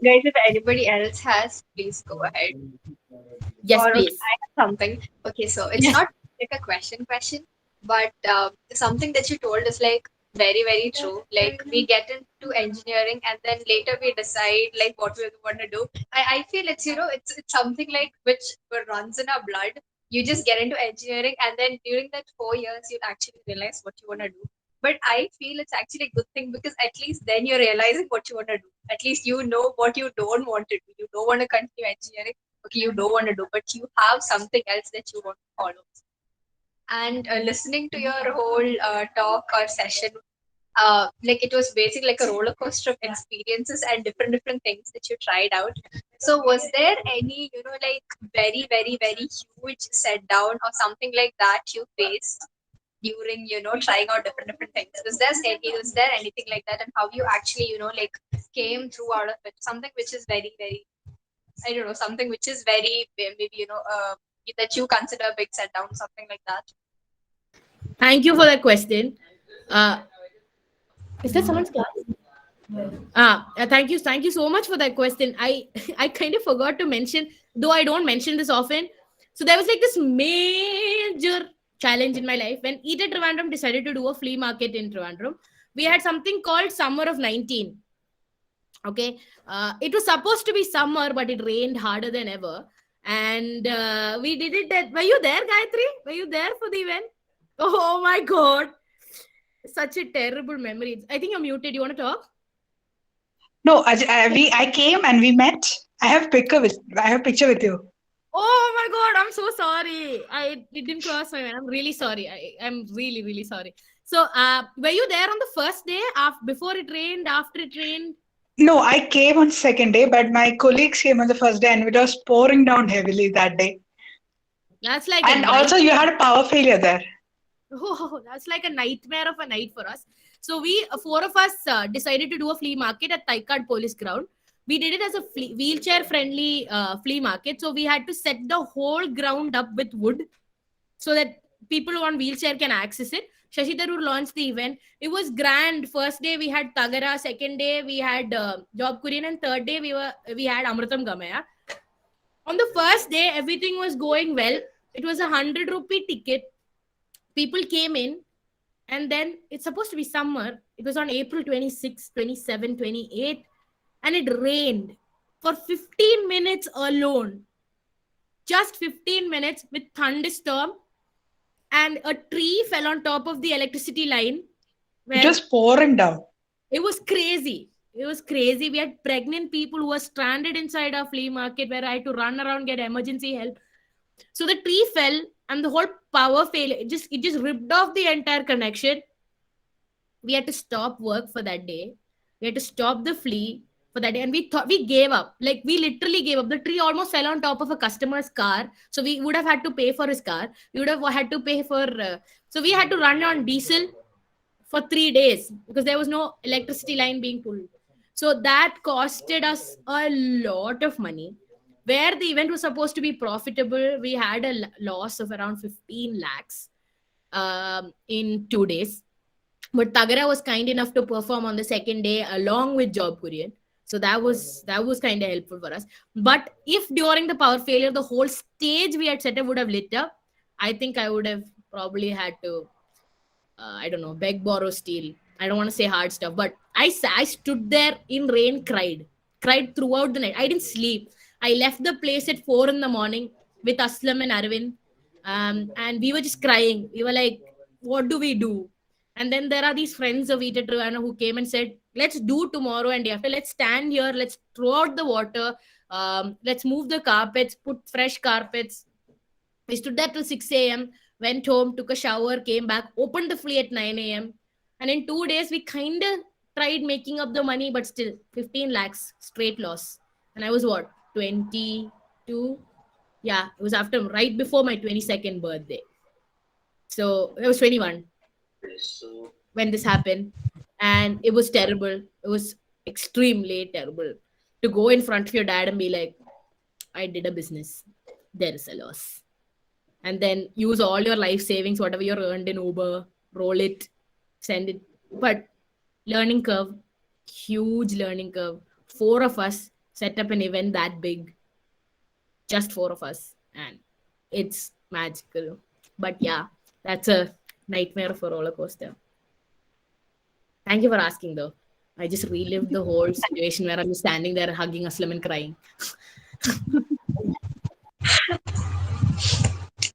Guys, if anybody else has, please go ahead.
Yes,
Or
please.
I have something. Okay, so it's not like a question, but something that you told is like very, very true. Like we get into engineering and then later we decide like what we want to do. I feel it's it's something like which runs in our blood. You just get into engineering and then during that 4 years you actually realize what you want to do. But I feel it's actually a good thing because at least then you're realizing what you want to do. At least you know what you don't want to do. You don't want to continue engineering. Okay, you don't want to do, but you have something else that you want to follow. And listening to your whole talk or session, like it was basically like a roller coaster of experiences and different things that you tried out. So was there any like very very very huge set down or something like that you faced during trying out different things? Was there anything like that, and how you actually like came through out of it? Something which is very very, I don't know, something which is very maybe that you consider a big set down, something like that.
Thank you for that question. Is that someone's class? Thank you so much for that question. I kind of forgot to mention, though I don't mention this often. So there was like this major challenge in my life when Eat at Trivandrum decided to do a flea market in Trivandrum. We had something called Summer of 19. Okay, it was supposed to be summer, but it rained harder than ever. And we did it. Were you there, Gayatri? Were you there for the event? Oh my God. Such a terrible memory. I think you're muted. You want to talk?
No, I came and we met. I have picture with you.
Oh my god, I'm so sorry. It didn't cross my mind. I'm really sorry. I'm really, really sorry. So, were you there on the first day, before it rained, after it rained?
No, I came on second day, but my colleagues came on the first day, and it was pouring down heavily that day.
That's like a
And also, you had a power failure there.
Oh, that's like a nightmare of a night for us. So we, four of us, decided to do a flea market at Taikad Police Ground. We did it as a wheelchair-friendly flea market. So we had to set the whole ground up with wood so that people who are on wheelchair can access it. Shashi Tharoor launched the event. It was grand. First day we had Tagara. Second day we had Job Korean, and third day we had Amritam Gamaya. On the first day, everything was going well. It was a 100 rupee ticket. People came in, and then it's supposed to be summer. It was on April 26, 27, 28, and it rained for 15 minutes alone. Just 15 minutes with thunderstorm, and a tree fell on top of the electricity line.
It was pouring down.
It was crazy. It was crazy. We had pregnant people who were stranded inside our flea market where I had to run around, get emergency help. So the tree fell and the whole power failed. It just ripped off the entire connection. We had to stop work for that day. We had to stop the flea for that day. And we thought we gave up. Like, we literally gave up. The tree almost fell on top of a customer's car. So we would have had to pay for his car. We would have had to pay for... so we had to run on diesel for 3 days because there was no electricity line being pulled. So that costed us a lot of money. Where the event was supposed to be profitable, we had a loss of around 15 lakhs in 2 days. But Tagara was kind enough to perform on the second day along with Job Korean. So that was kind of helpful for us. But if during the power failure, the whole stage we had set up would have lit up, I think I would have probably had to, I don't know, beg, borrow, steal. I don't want to say hard stuff, but I stood there in rain, cried throughout the night. I didn't sleep. I left the place at 4 in the morning with Aslam and Arvind. And we were just crying. We were like, what do we do? And then there are these friends of Eat at Trivandrum who came and said, let's do tomorrow and day after. Let's stand here. Let's throw out the water. Let's move the carpets, put fresh carpets. We stood there till 6 a.m., went home, took a shower, came back, opened the flea at 9 a.m. And in 2 days, we kind of tried making up the money, but still 15 lakhs straight loss. And I was what, 22? Yeah, it was right before my 22nd birthday. So I was 21 when this happened. And it was terrible. It was extremely terrible to go in front of your dad and be like, I did a business. There is a loss. And then use all your life savings, whatever you earned in Uber, roll it, send it. But learning curve, huge learning curve. 4 of us set up an event that big. Just 4 of us. And it's magical. But yeah, that's a nightmare of a roller coaster. Thank you for asking though. I just relived the whole situation where I'm just standing there hugging Aslam and crying.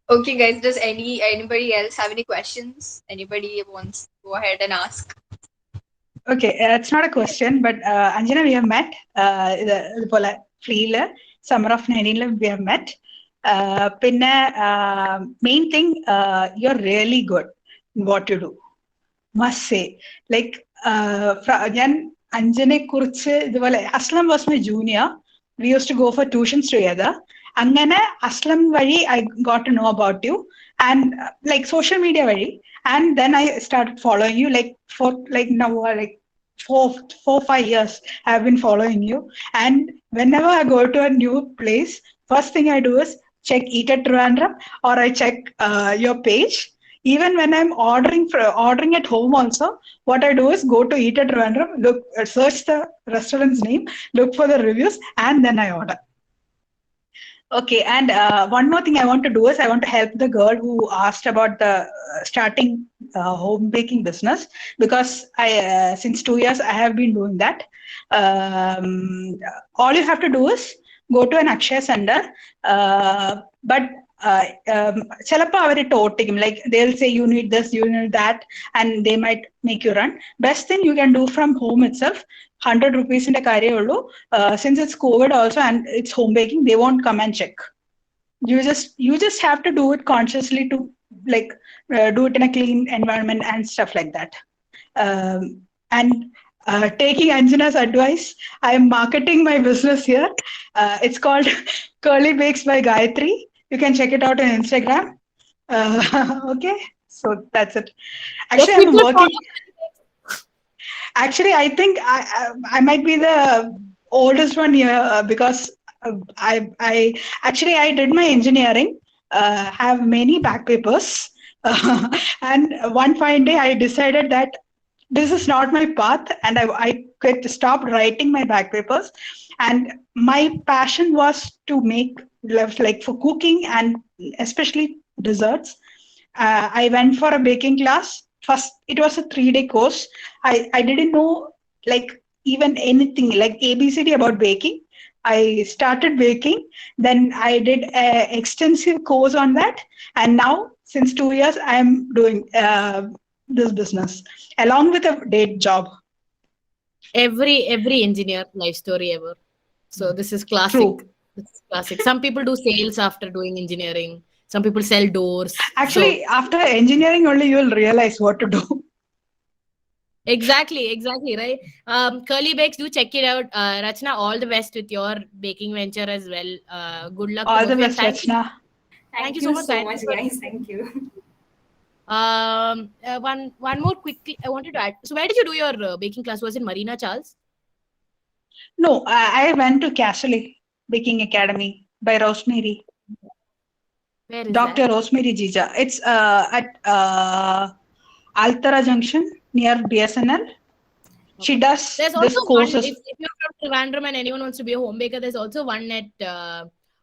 Okay, guys, does anybody else have any questions? Anybody wants to go ahead and ask?
Okay, it's not a question, but Anjana, we have met. Summer of 19 we have met. Main thing, you're really good in what you do. Must say. Like, Anjane Kurche, Aslam was my junior. We used to go for tuitions together. Angane Aslam Vari, I got to know about you, and like social media Vari, and then I started following you. Like for now, like 4-5 years, I've been following you. And whenever I go to a new place, first thing I do is check Eat at Trivandrum, or I check your page. Even when I'm ordering at home also, what I do is go to Eat at Trivandrum, look, search the restaurant's name, look for the reviews, and then I order. Okay, and one more thing I want to do is I want to help the girl who asked about the starting home baking business, because I since 2 years I have been doing that. All you have to do is go to an Akshaya center, but ചിലപ്പോൾ അവർ ടോട്ടിക്കും like they'll say you need this, you need that, and they might make you run. Best thing you can do from home itself, 100 rupees in the കാര്യമേ ഉള്ളൂ. Since it's COVID also and it's home baking, they won't come and check. You just have to do it consciously to like do it in a clean environment and stuff like that. And taking Anjana's advice, I am marketing my business here. It's called Curly Bakes by Gayatri. You can check it out on Instagram. Okay, so that's it. Actually, I'm working. Actually, I think I might be the oldest one here because I actually I did my engineering, have many back papers, and one fine day I decided that this is not my path, and I stopped writing my back papers. And my passion was to make like for cooking and especially desserts. I went for a baking class. First, it was a 3-day course. I didn't know like even anything like ABCD about baking. I started baking, then I did an extensive course on that, and now since 2 years I am doing this business along with a day job.
Every engineer life story ever. So this is classic.
True.
This is classic. Some people do sales after doing engineering. Some people sell doors.
Actually, after engineering only you will realize what to do.
Exactly, right? Curly Bakes, do check it out. Rachna, all the best with your baking venture as well. Good luck.
All the
both of you.
best, Rachna.
Thank you so much, guys. Thank you.
One more quickly, I wanted to add. So where did you do your baking class? Was it Marina Charles?
No, I went to Castle Baking Academy by Rosemary.
Where is
Dr.
that?
Rosemary Jija. It's at Altara Junction near BSNL. She does
There's
this
also one,
courses.
if you're from Trivandrum and anyone wants to be a home baker, there's also one at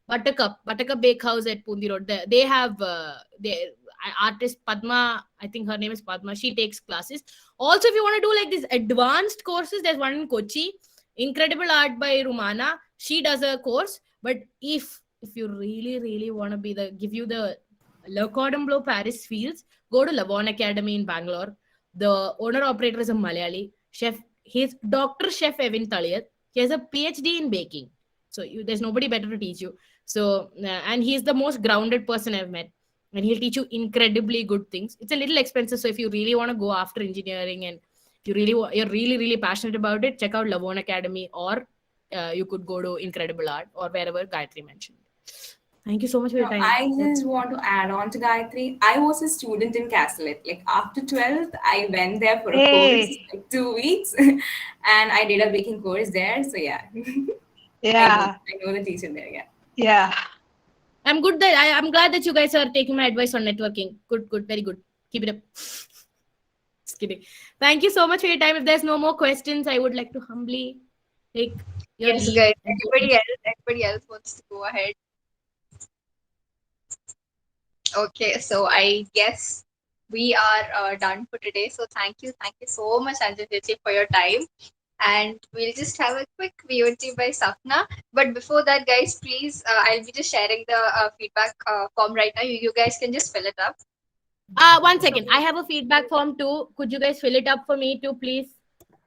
Buttercup Bakehouse at Pundi Road. They have artist Padma, I think her name is Padma, she takes classes. Also, if you want to do like these advanced courses, there's one in Kochi, Incredible Art by Rumana. She does a course. But if you really want to be give you the Le Cordon Bleu Paris feels, go to Lavon Academy in Bangalore. The owner operator is a Malayali chef. He's Dr. Chef Evin Taliyat. He has a PhD in baking. So there's nobody better to teach you. So and he's the most grounded person I've met. And he'll teach you incredibly good things. It's a little expensive. So if you really want to go after engineering and you're really passionate about it, check out Lavon Academy, or you could go to Incredible Art or wherever Gayatri mentioned. Thank you so much for your time.
I just want to add on to Gayatri. I was a student in Castellet. Like after 12th, I went there for a course, like 2 weeks, and I did a baking course there. So yeah.
Yeah.
I know the teacher there. Yeah.
Yeah.
I'm glad that you guys are taking my advice on networking. Good, very good. Keep it up. Just kidding. Thank you so much for your time. If there's no more questions, I would like to humbly take your
Yes,
leave.
guys. Everybody else wants to go ahead. Okay, so I guess we are done for today. So thank you so much, Anjali, for your time. And we'll just have a quick VOT by Sapna. But before that, guys, please, I'll be just sharing the feedback form right now. You guys can just fill it up.
1 second. I have a feedback form too. Could you guys fill it up for me too, please?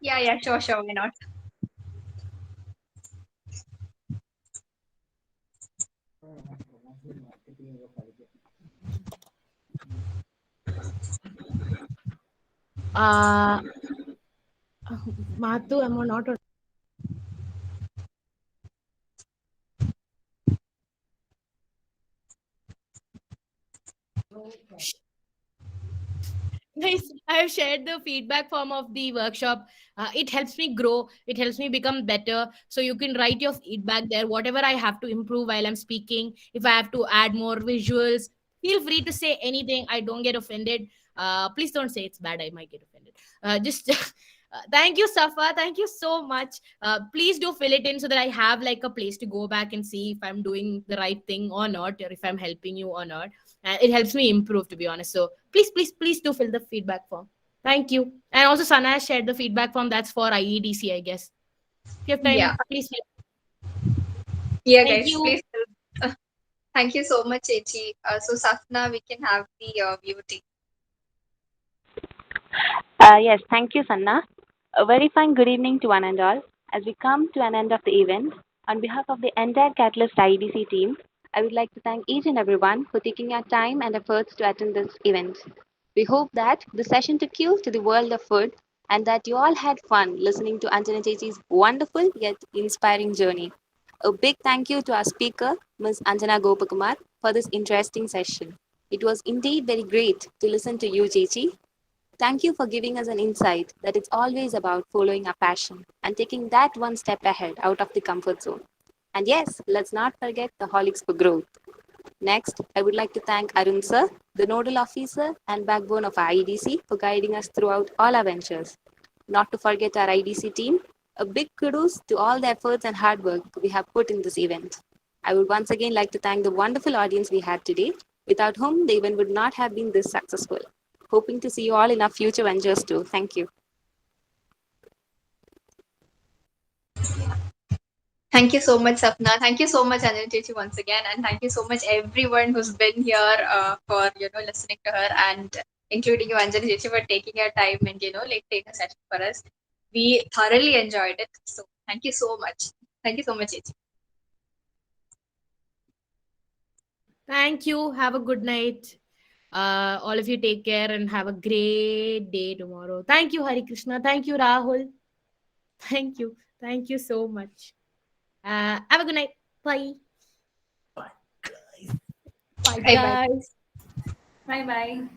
Yeah, sure, why not?
Mathu, am I not? Guys, I have shared the feedback form of the workshop. It helps me grow. It helps me become better. So you can write your feedback there. Whatever I have to improve while I'm speaking, if I have to add more visuals, feel free to say anything. I don't get offended. Please don't say it's bad. I might get offended. Thank you, Safa. Thank you so much. Please do fill it in so that I have like a place to go back and see if I'm doing the right thing or not, or if I'm helping you or not. It helps me improve, to be honest. So please do fill the feedback form. Thank you. And also, Sana has shared the feedback form. That's for IEDC, I guess. If you have time,
Yeah.
please fill.
Yeah,
Thank
guys,
you.
please. Thank you so much, Chechi. So Safna, we can have the beauty.
Yes, thank you, Sanna. A very fine good evening to one and all. As we come to an end of the event, on behalf of the entire Catalyst IEDC team, I would like to thank each and everyone for taking your time and efforts to attend this event. We hope that the session took you to the world of food and that you all had fun listening to Anjana Chechi's wonderful yet inspiring journey. A big thank you to our speaker, Ms. Anjana Gopakumar, for this interesting session. It was indeed very great to listen to you, Chechi. Thank you for giving us an insight that it's always about following our passion and taking that one step ahead out of the comfort zone. And yes, let's not forget the Holics for Growth. Next, I would like to thank Arun sir, the nodal officer and backbone of our IDC, for guiding us throughout all our ventures. Not to forget our IDC team, a big kudos to all the efforts and hard work we have put in this event. I would once again like to thank the wonderful audience we had today, without whom the event would not have been this successful. Hoping to see you all in our future ventures too. Thank you.
Thank you so much, Sapna. Thank you so much, Anjana Chechi, once again, and thank you so much everyone who's been here for listening to her, and including you, Anjana Chechi, for taking your time and like take a session for us. We thoroughly enjoyed it. So thank you so much. Thank you so much, Chechi.
Thank you. Have a good night. All of you take care and have a great day tomorrow. Thank you, Hari Krishna. Thank you, Rahul. Thank you. Thank you so much. Have a good night. Bye. Bye,
Bye bye.
guys.
Bye bye.